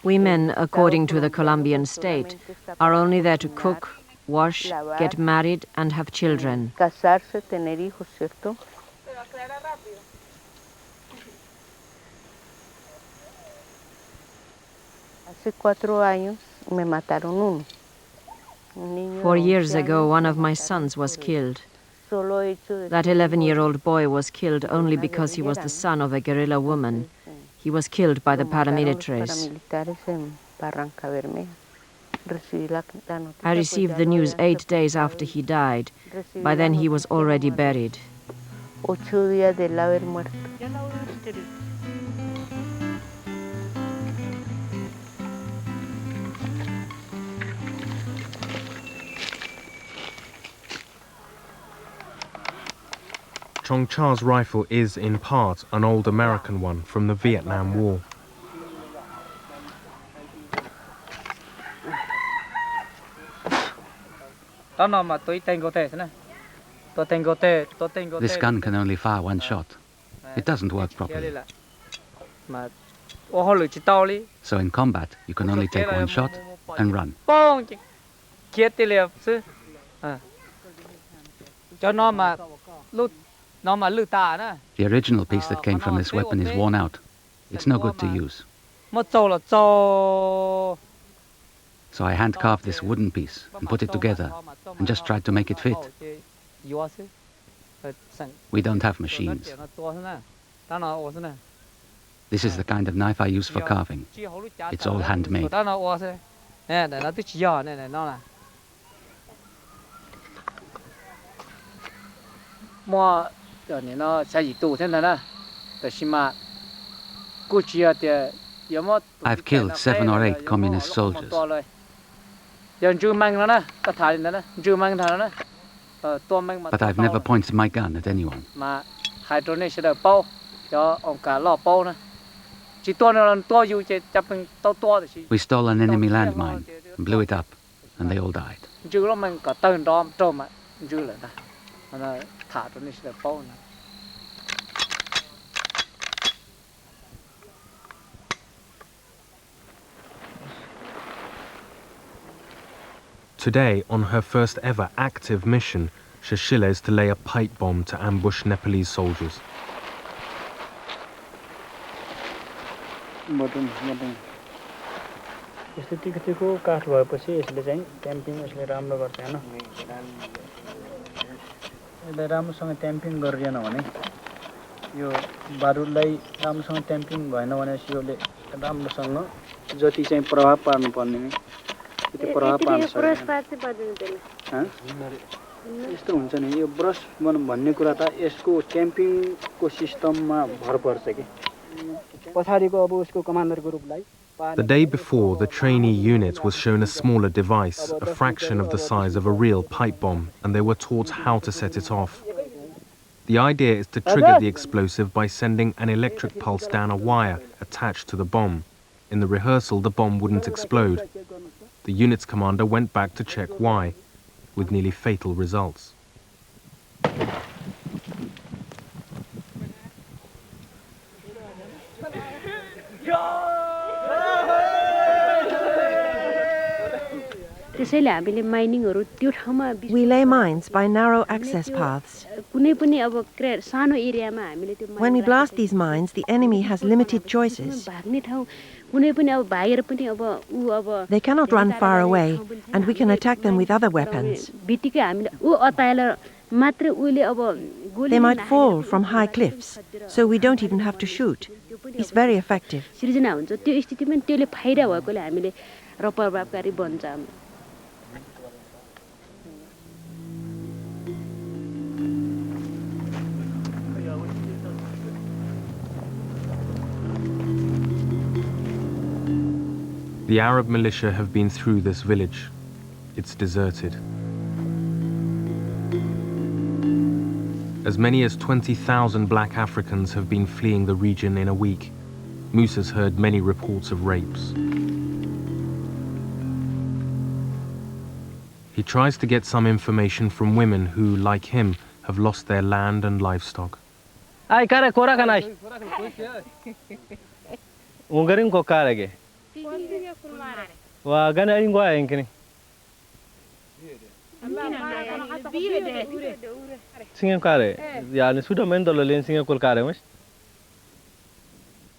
Women, according to the Colombian state, are only there to cook, wash, get married, and have children. Casarse, tener hijos, ¿cierto? Hace 4 años me mataron uno. 4 years ago, one of my sons was killed. That 11-year-old boy was killed only because he was the son of a guerrilla woman. He was killed by the paramilitaries. I received the news 8 days after he died. By then he was already buried. 8 días de él haber muerto. Chong Cha's rifle is, in part, an old American one from the Vietnam War. This gun can only fire one shot. It doesn't work properly. So in combat, you can only take one shot and run. The original piece that came from this weapon is worn out. It's no good to use. So I hand-carved this wooden piece and put it together and just tried to make it fit. We don't have machines. This is the kind of knife I use for carving. It's all handmade. I've killed 7 or 8 communist soldiers. But I've never pointed my gun at anyone. We stole an enemy landmine and blew it up, and they all died. Today, on her first ever active mission, Shashila is to lay a pipe bomb to ambush Nepalese soldiers. Button button यसले टिकटिकको काठ भएपछि यसले चाहिँ ट्याम्पिङ यसले राम्रो गर्छ हैन यसले राम्रोसँग ट्याम्पिङ गरिएन भने यो बारुदलाई राम्रोसँग ट्याम्पिङ भएन भने यसले राम्रोसँग जति चाहिँ प्रभाव पार्नु पर्ने नि त्यति प्रभाव पार्न सक्दैन यस्तो हुन्छ नि यो ब्रस भन्ने कुरा त यसको ट्याम्पिङको सिस्टममा भर पर्छ के पछाडीको अब उसको कमान्डरको रूपलाई The day before, the trainee unit was shown a smaller device, a fraction of the size of a real pipe bomb, and they were taught how to set it off. The idea is to trigger the explosive by sending an electric pulse down a wire attached to the bomb. In the rehearsal, the bomb wouldn't explode. The unit's commander went back to check why, with nearly fatal results. We lay mines by narrow access paths. When we blast these mines, the enemy has limited choices. They cannot run far away, and we can attack them with other weapons. They might fall from high cliffs, so we don't even have to shoot. It's very effective. The Arab militia have been through this village. It's deserted. As many as 20,000 black Africans have been fleeing the region in a week. Musa's heard many reports of rapes. He tries to get some information from women who, like him, have lost their land and livestock. Ay, kare kora kanai. Ungarin ko karege. Wa gana ingwa yankini. Singem kare. Yani suda mendolo len singem kol kare mas.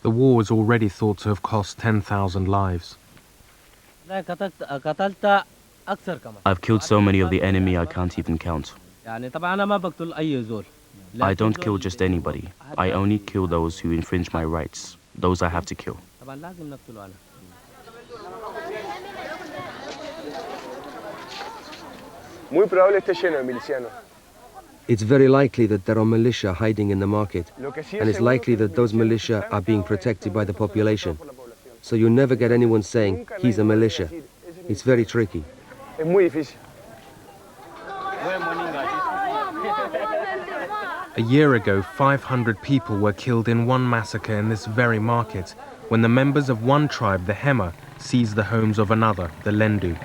The war is already thought to have cost 10,000 lives. I've killed so many of the enemy I can't even count. I don't kill just anybody. I only kill those who infringe my rights. Those I have to kill. Muy probable esté lleno de milicianos. It's very likely that there are militia hiding in the market, and it's likely that those militia are being protected by the population. So you never get anyone saying, he's a militia. It's very tricky. Es muy difícil. A year ago, 500 people were killed in one massacre in this very market, when the members of one tribe, the Hema, seized the homes of another, the Lendu.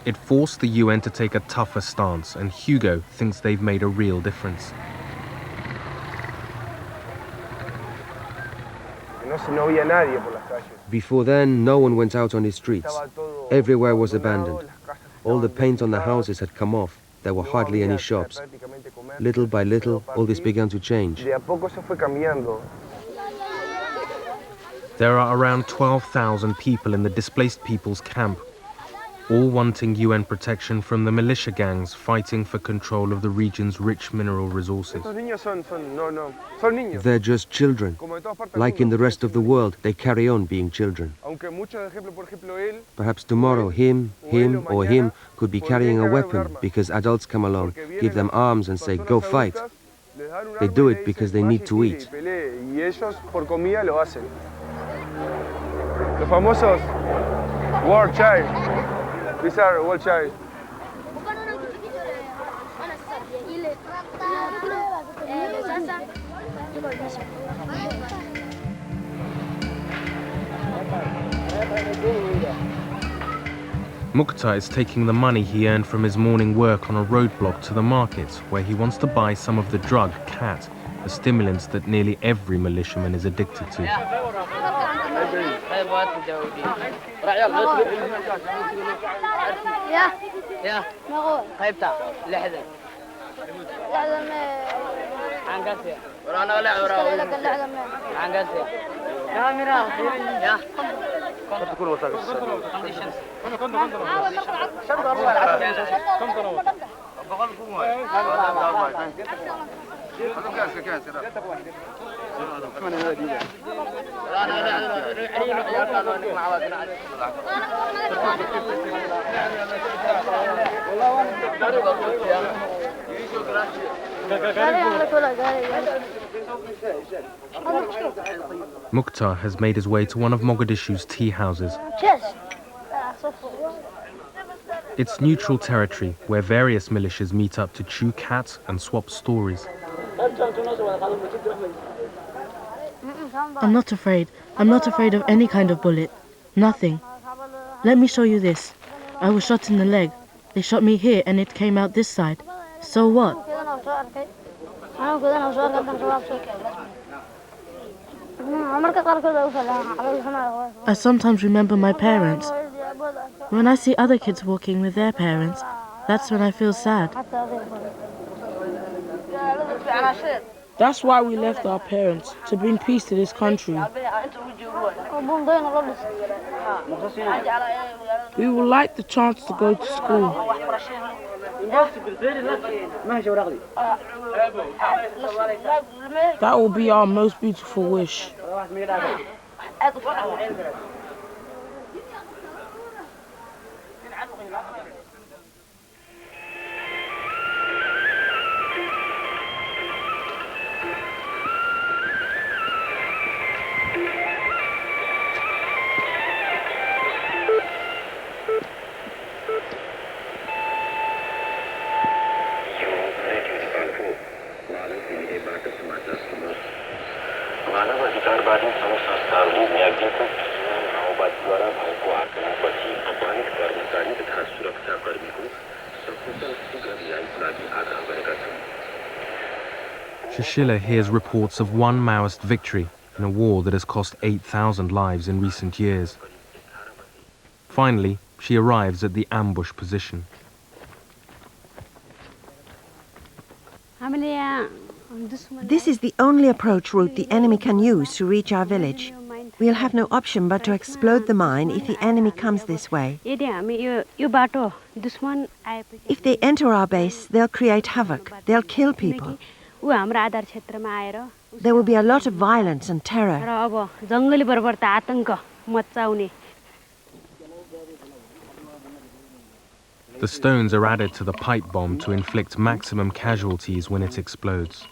It forced the UN to take a tougher stance, and Hugo thinks they've made a real difference. Before then, no one went out on the streets. Everywhere was abandoned. All the paint on the houses had come off. There were hardly any shops. Little by little, all this began to change. There are around 12,000 people in the displaced people's camp, all wanting UN protection from the militia gangs fighting for control of the region's rich mineral resources. They're just children. Like in the rest of the world, they carry on being children. Perhaps tomorrow him or him could be carrying a weapon because adults come along, give them arms and say, go fight. They do it because they need to eat. Los famosos war child. These are war child. Mukhtar is taking the money he earned from his morning work on a roadblock to the market, where he wants to buy some of the drug, cat, a stimulant that nearly every militiaman is addicted to. Mukhtar has made his way to one of Mogadishu's tea houses. It's neutral territory where various militias meet up to chew cat and swap stories. I'm not afraid. I'm not afraid of any kind of bullet. Nothing. Let me show you this. I was shot in the leg. They shot me here and it came out this side. So what? I sometimes remember my parents. When I see other kids walking with their parents, that's when I feel sad. That's why we left our parents, to bring peace to this country. We would like the chance to go to school. That will be our most beautiful wish. Shashila hears reports of one Maoist victory in a war that has cost 8,000 lives in recent years. Finally, she arrives at the ambush position. This is the only approach route the enemy can use to reach our village. We'll have no option but to explode the mine if the enemy comes this way. If they enter our base, they'll create havoc. They'll kill people. There will be a lot of violence and terror. The stones are added to the pipe bomb to inflict maximum casualties when it explodes.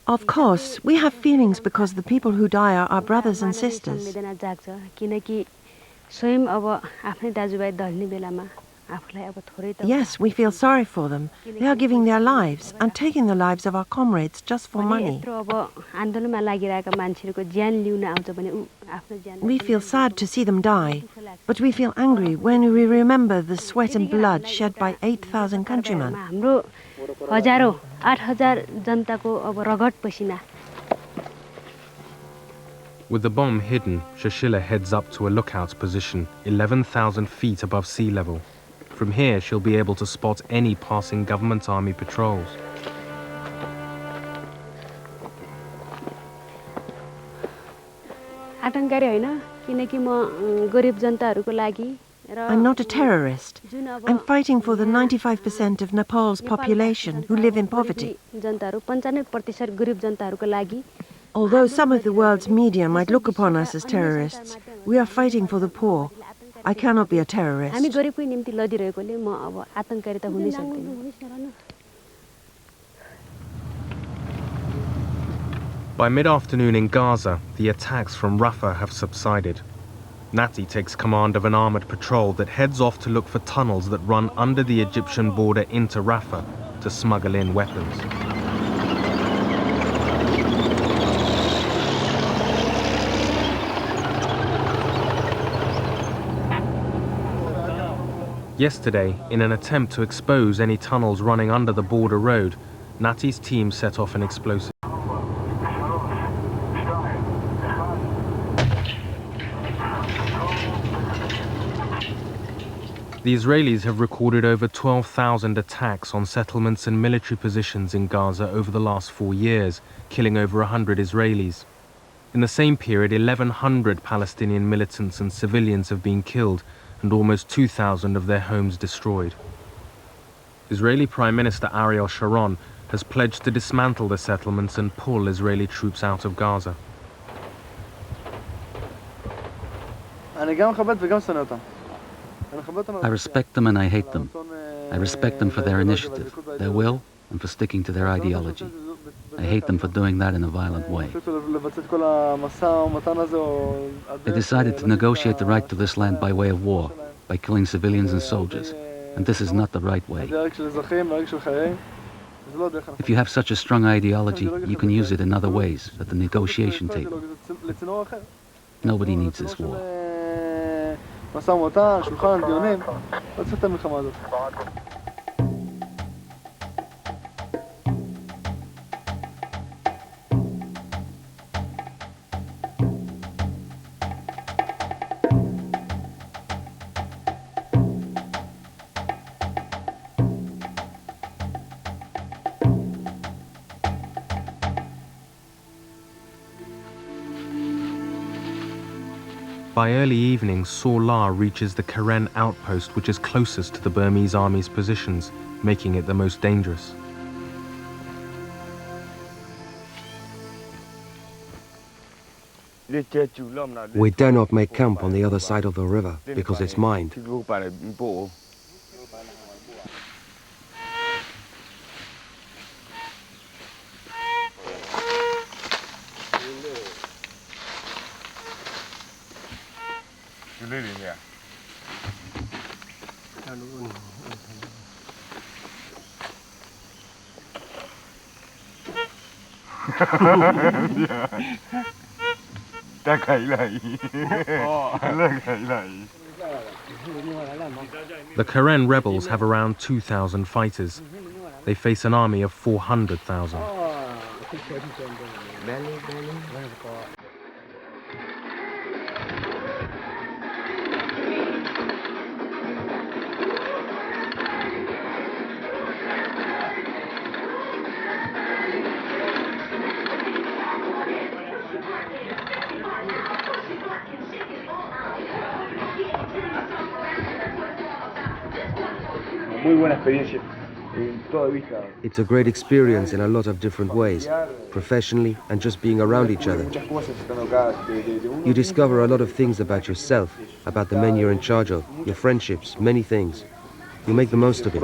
Of course, we have feelings because the people who die are our brothers and sisters. Yes, we feel sorry for them. They are giving their lives and taking the lives of our comrades just for money. We feel sad to see them die, but we feel angry when we remember the sweat and blood shed by 8,000 countrymen. With the bomb hidden, Shashila heads up to a lookout position 11,000 feet above sea level. From here, she'll be able to spot any passing government army patrols. I'm not a terrorist. I'm fighting for the 95% of Nepal's population who live in poverty. Although some of the world's media might look upon us as terrorists, we are fighting for the poor. I cannot be a terrorist. By mid-afternoon in Gaza, the attacks from Rafah have subsided. Nati takes command of an armoured patrol that heads off to look for tunnels that run under the Egyptian border into Rafah to smuggle in weapons. Yesterday, in an attempt to expose any tunnels running under the border road, Nati's team set off an explosive. The Israelis have recorded over 12,000 attacks on settlements and military positions in Gaza over the last 4 years, killing over 100 Israelis. In the same period, 1,100 Palestinian militants and civilians have been killed and almost 2,000 of their homes destroyed. Israeli Prime Minister Ariel Sharon has pledged to dismantle the settlements and pull Israeli troops out of Gaza. I respect them and I hate them. I respect them for their initiative, their will, and for sticking to their ideology. I hate them for doing that in a violent way. They decided to negotiate the right to this land by way of war, by killing civilians and soldiers, and this is not the right way. If you have such a strong ideology, you can use it in other ways, at the negotiation table. Nobody needs this war. By early evening, Saw-La reaches the Keren outpost, which is closest to the Burmese army's positions, making it the most dangerous. We dare not make camp on the other side of the river because it's mined. The Karen rebels have around 2,000 fighters. They face an army of 400,000. It's a great experience in a lot of different ways, professionally and just being around each other. You discover a lot of things about yourself, about the men you're in charge of, your friendships, many things. You make the most of it.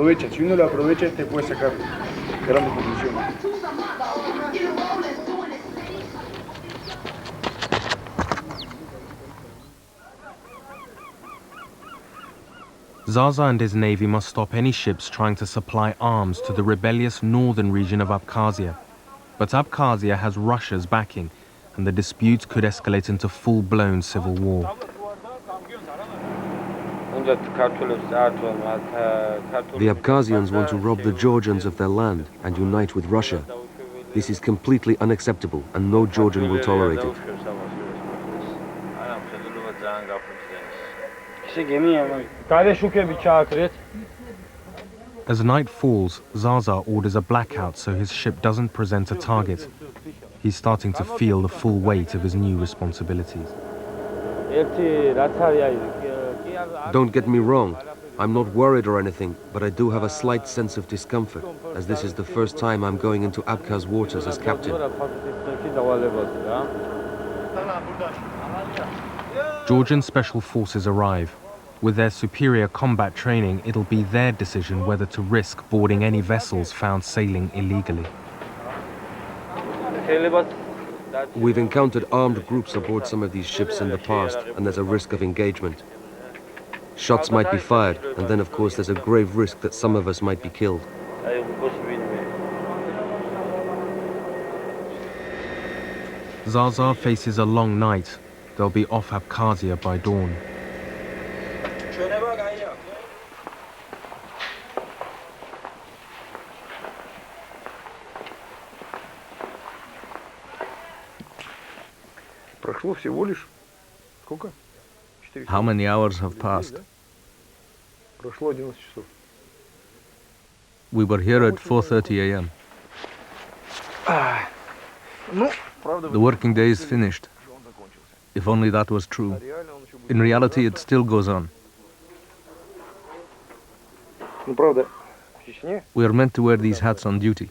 Zaza and his navy must stop any ships trying to supply arms to the rebellious northern region of Abkhazia. But Abkhazia has Russia's backing, and the dispute could escalate into full-blown civil war. The Abkhazians want to rob the Georgians of their land and unite with Russia. This is completely unacceptable, and no Georgian will tolerate it. As night falls, Zaza orders a blackout so his ship doesn't present a target. He's starting to feel the full weight of his new responsibilities. Don't get me wrong, I'm not worried or anything, but I do have a slight sense of discomfort, as this is the first time I'm going into Abkhaz waters as captain. Georgian special forces arrive. With their superior combat training, it'll be their decision whether to risk boarding any vessels found sailing illegally. We've encountered armed groups aboard some of these ships in the past, and there's a risk of engagement. Shots might be fired, and then of course there's a grave risk that some of us might be killed. Zaza faces a long night. They'll be off Abkhazia by dawn. How many hours have passed? Прошло 11 часов. We were here at 4:30 a.m. The working day is finished. If only that was true. In reality, it still goes on. Ну, правда, в Чечне We are meant to wear these hats on duty,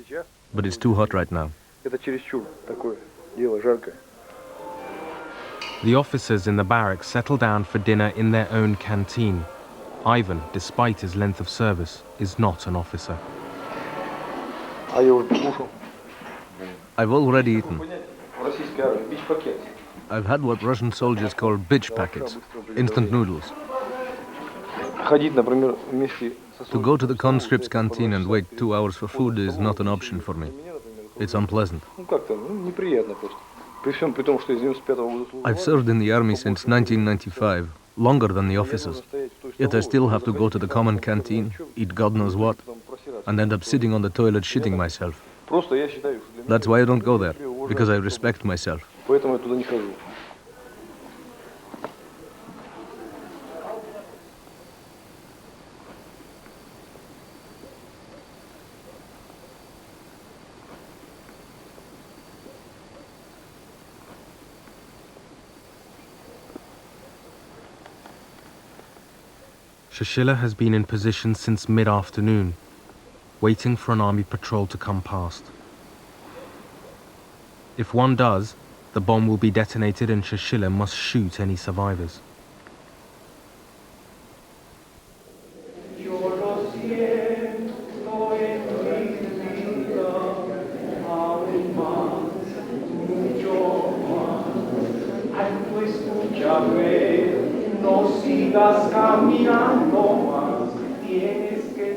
but it's too hot right now. это чересчур такое дело жаркое. The officers in the barracks settle down for dinner in their own canteen. Ivan, despite his length of service, is not an officer. А я уже покушал. I've already eaten. В российской армии бич-пакет. I've had what Russian soldiers call bitch packets, instant noodles. Ходить, например, вместе со To go to the conscript's canteen and wait 2 hours for food is not an option for me. It's unpleasant. Ну как-то, неприятно просто. При всем при том, что из 95-го года службы. I've served in the army since 1995, longer than the officers. Yet I still have to go to the common canteen, eat God knows what, and end up sitting on the toilet shitting myself. Просто я считаю, что для меня That's why I don't go there, because I respect myself. поэтому я туда не хожу. Shashila has been in position since mid-afternoon, waiting for an army patrol to come past. If one does, the bomb will be detonated and Shashila must shoot any survivors.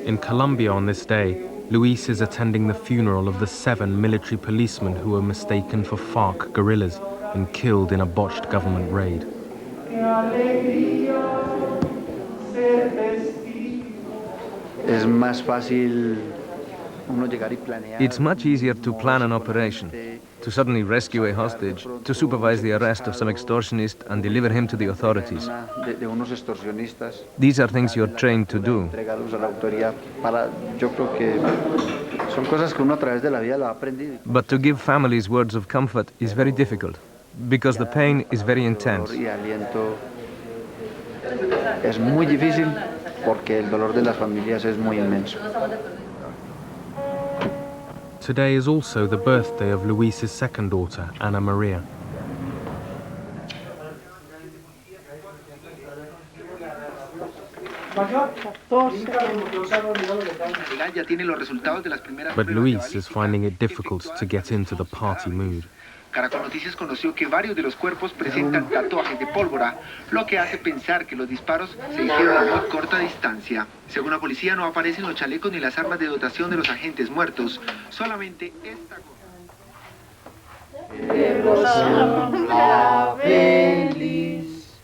In Colombia on this day, Luis is attending the funeral of the 7 military policemen who were mistaken for FARC guerrillas and killed in a botched government raid. Es más fácil uno llegar y planear. It's much easier to plan an operation, to suddenly rescue a hostage, to supervise the arrest of some extortionist and deliver him to the authorities. De unos extorsionistas. These are things you're trained to do. Entregarlos a la autoridad para, yo creo que son cosas que uno a través de la vida lo ha aprendido. But to give families words of comfort is very difficult, because the pain is very intense. Y aliento es muy difícil porque el dolor de las familias es muy inmenso. Today is also the birthday of Luis's second daughter, Ana Maria. But Luis is finding it difficult to get into the party mood. Caracol Noticias conoció que varios de los cuerpos presentan tatuajes de pólvora, lo que hace pensar que los disparos se hicieron a muy corta distancia. Según la policía, no aparecen los chalecos ni las armas de dotación de los agentes muertos, solamente esta cosa. Feliz,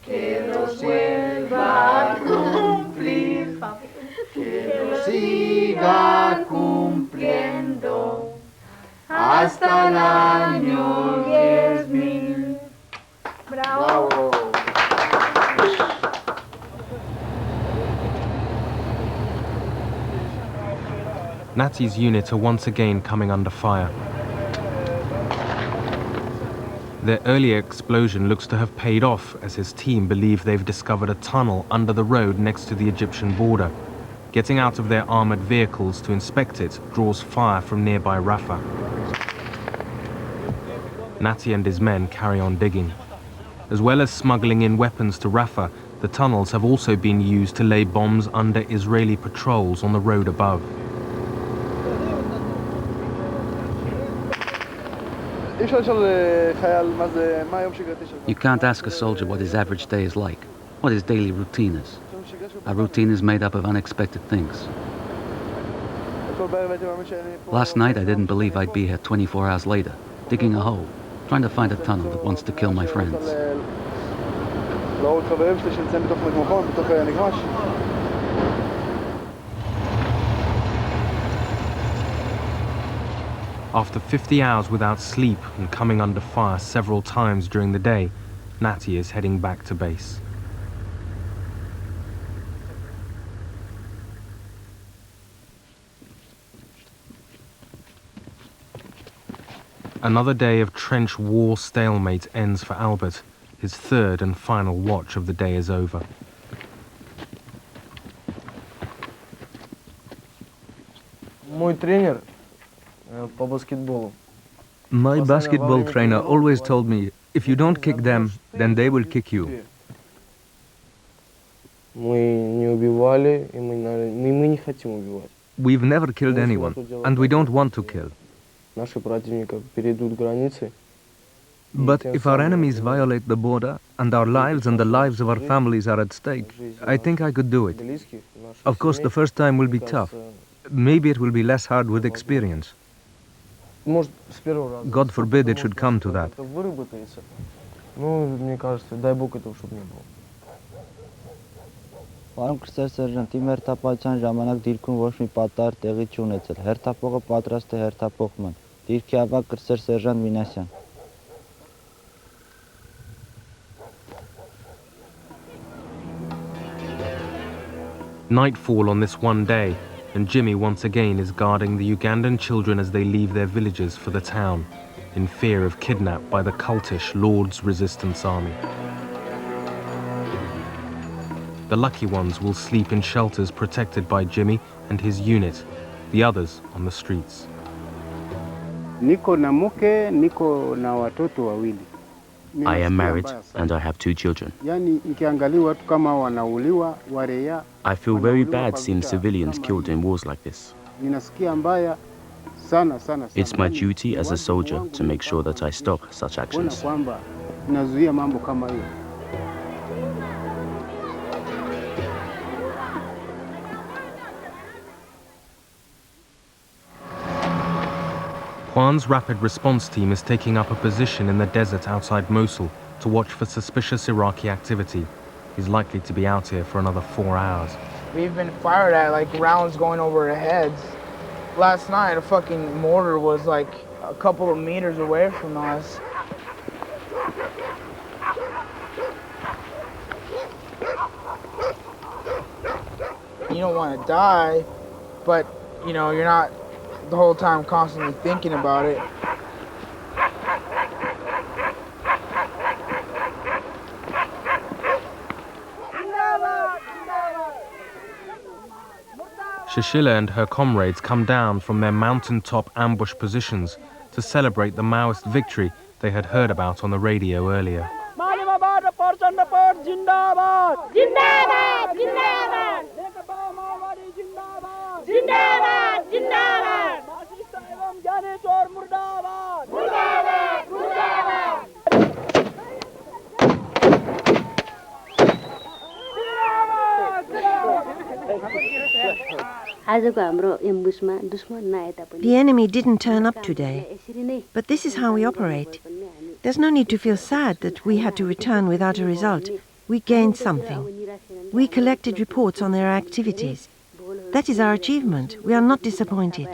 que los vuelva a cumplir, que los siga cumpliendo. Hasta el año 10.000. ¡Bravo! Natty's unit are once again coming under fire. Their earlier explosion looks to have paid off, as his team believe they've discovered a tunnel under the road next to the Egyptian border. Getting out of their armored vehicles to inspect it draws fire from nearby Rafah. Natty and his men carry on digging. As well as smuggling in weapons to Rafah, the tunnels have also been used to lay bombs under Israeli patrols on the road above. You can't ask a soldier what his average day is like, what his daily routine is. Our routine is made up of unexpected things. Last night I didn't believe I'd be here 24 hours later, digging a hole, trying to find a tunnel that wants to kill my friends. After 50 hours without sleep and coming under fire several times during the day, Natty is heading back to base. Another day of trench war stalemate ends for Albert. His third and final watch of the day is over. Мой тренер по баскетболу. My basketball trainer always told me, if you don't kick them, then they will kick you. Мы не убивали, и мы не хотим убивать. We've never killed anyone, and we don't want to kill. Наши противники перейдут границы. But if our enemies violate the border, and our lives and the lives of our families are at stake, I think I could do it. Of course, the first time will be tough. Maybe it will be less hard with experience. God forbid it should come to that. Ну, мне кажется, дай Бог этого чтобы не было. Պարոն կրտսեր սերժանտ, իմ հերթապահության ժամանակ դիրքում ոչ մի պատահար տեղի չունեցել։ Հերթապողը պատրաստ է հերթապողման։ Դիրքի ավագ կրտսեր սերժանտ Մինասյան։ Nightfall on this one day, and Jimmy once again is guarding the Ugandan children as they leave their villages for the town, in fear of kidnap by the cultish Lord's Resistance Army. The lucky ones will sleep in shelters protected by Jimmy and his unit, the others on the streets. Niko na mke, niko na watoto wawili. I am married and I have 2 children. Yani nikiangalia watu kama wanauliwa, warea. I feel very bad seeing civilians killed in wars like this. Ninasikia mbaya sana sana. It's my duty as a soldier to make sure that I stop such actions. Kwamba nazuia mambo kama hiyo. Juan's rapid response team is taking up a position in the desert outside Mosul to watch for suspicious Iraqi activity. He's likely to be out here for another 4 hours. We've been fired at, like rounds going over our heads. Last night, a fucking mortar was like a couple of meters away from us. You don't want to die, but you know, you're not the whole time constantly thinking about it. Shishila and her comrades come down from their mountaintop ambush positions to celebrate the Maoist victory they had heard about on the radio earlier. The enemy didn't turn up today, but this is how we operate. There's no need to feel sad that we had to return without a result. We gained something. We collected reports on their activities. That is our achievement. We are not disappointed.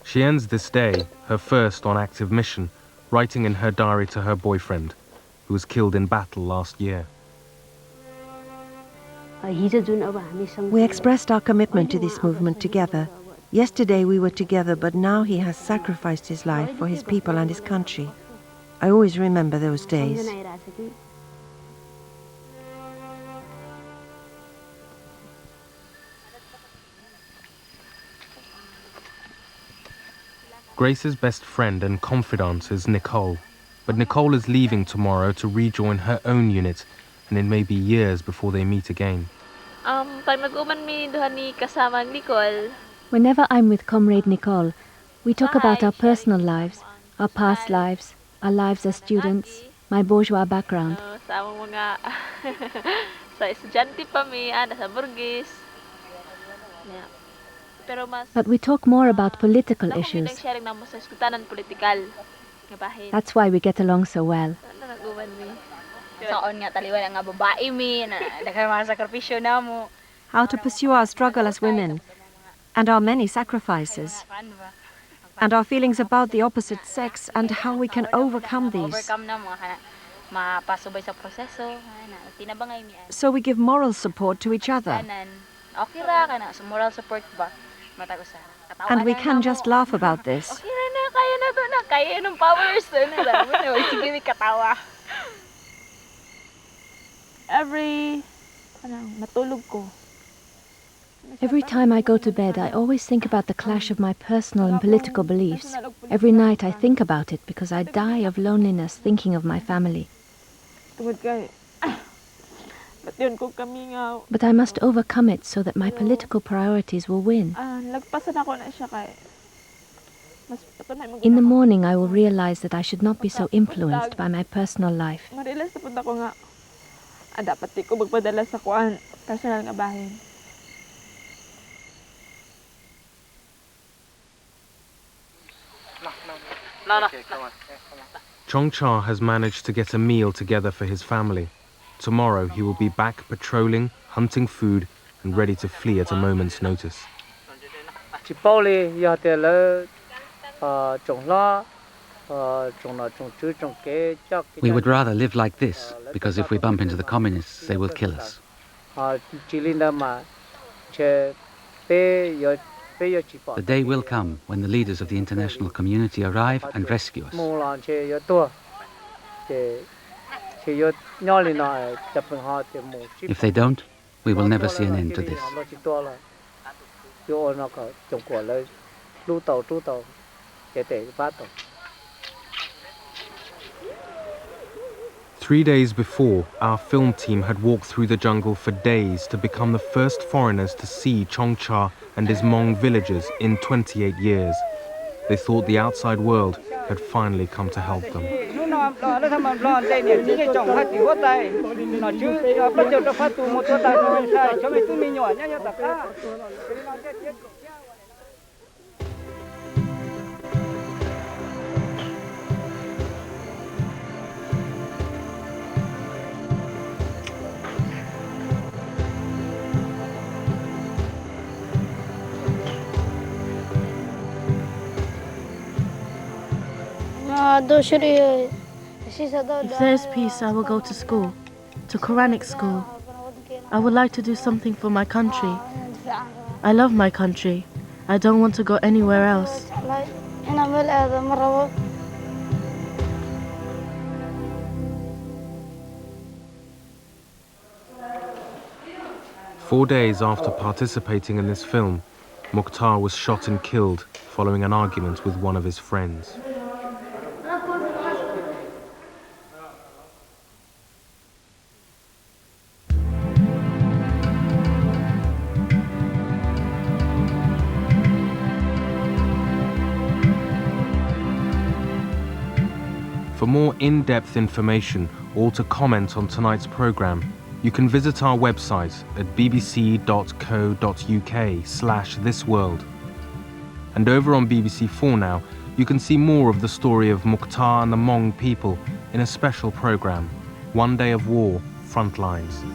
She ends this day, her first on active mission, writing in her diary to her boyfriend, who was killed in battle last year. We expressed our commitment to this movement together. Yesterday we were together, but now he has sacrificed his life for his people and his country. I always remember those days. Grace's best friend and confidant is Nicole, but Nicole is leaving tomorrow to rejoin her own unit, and it may be years before they meet again. Pag nag-uman mi duha ni kasama ang Nicole. Whenever I'm with Comrade Nicole, we talk about our personal lives, our past lives, our lives as students, my bourgeois background. Sa among mga sa estudyante pa mi, sa Burgis. Yeah. Pero mas But we talk more about political issues. sharing namo sa eskwelahan politikal. Nga bahin. That's why we get along so well. Nag-uman mi. Saon nga taliwan nga babae mi na daghang mga sakripisyo namo. How to pursue our struggle as women, and our many sacrifices, and our feelings about the opposite sex, and how we can overcome these. Overcome na mo mapasubay sa proseso, tinabangay mi. So we give moral support to each other. Okay ra kana, so moral support ba? Mata ko sa. And we can just laugh about this. Okay na, kaya na to na. Kaya nung powers to na. Sabi mo na, sige, may katawa. Matulog ko. Every time I go to bed, I always think about the clash of my personal and political beliefs. Every night I think about it because I die of loneliness thinking of my family. But I must overcome it so that my political priorities will win. In the morning, I will realize that I should not be so influenced by my personal life. Dapat di ko magpadala sa personal nga bahin. Chongcha has managed to get a meal together for his family. Tomorrow he will be back patrolling, hunting food, and ready to flee at a moment's notice. We would rather live like this, because if we bump into the communists, they will kill us. The day will come when the leaders of the international community arrive and rescue us. If they don't, we will never see an end to this. 3 days before, our film team had walked through the jungle for days to become the first foreigners to see Chongcha and his Hmong villagers in 28 years. They thought the outside world had finally come to help them. If there's peace, I will go to school, to Quranic school. I would like to do something for my country. I love my country. I don't want to go anywhere else. 4 days after participating in this film, Mukhtar was shot and killed following an argument with one of his friends. For more in-depth information or to comment on tonight's programme, you can visit our website at bbc.co.uk/thisworld. And over on BBC4 Now, you can see more of the story of Mukhtar and the Hmong people in a special programme, One Day of War, Frontlines.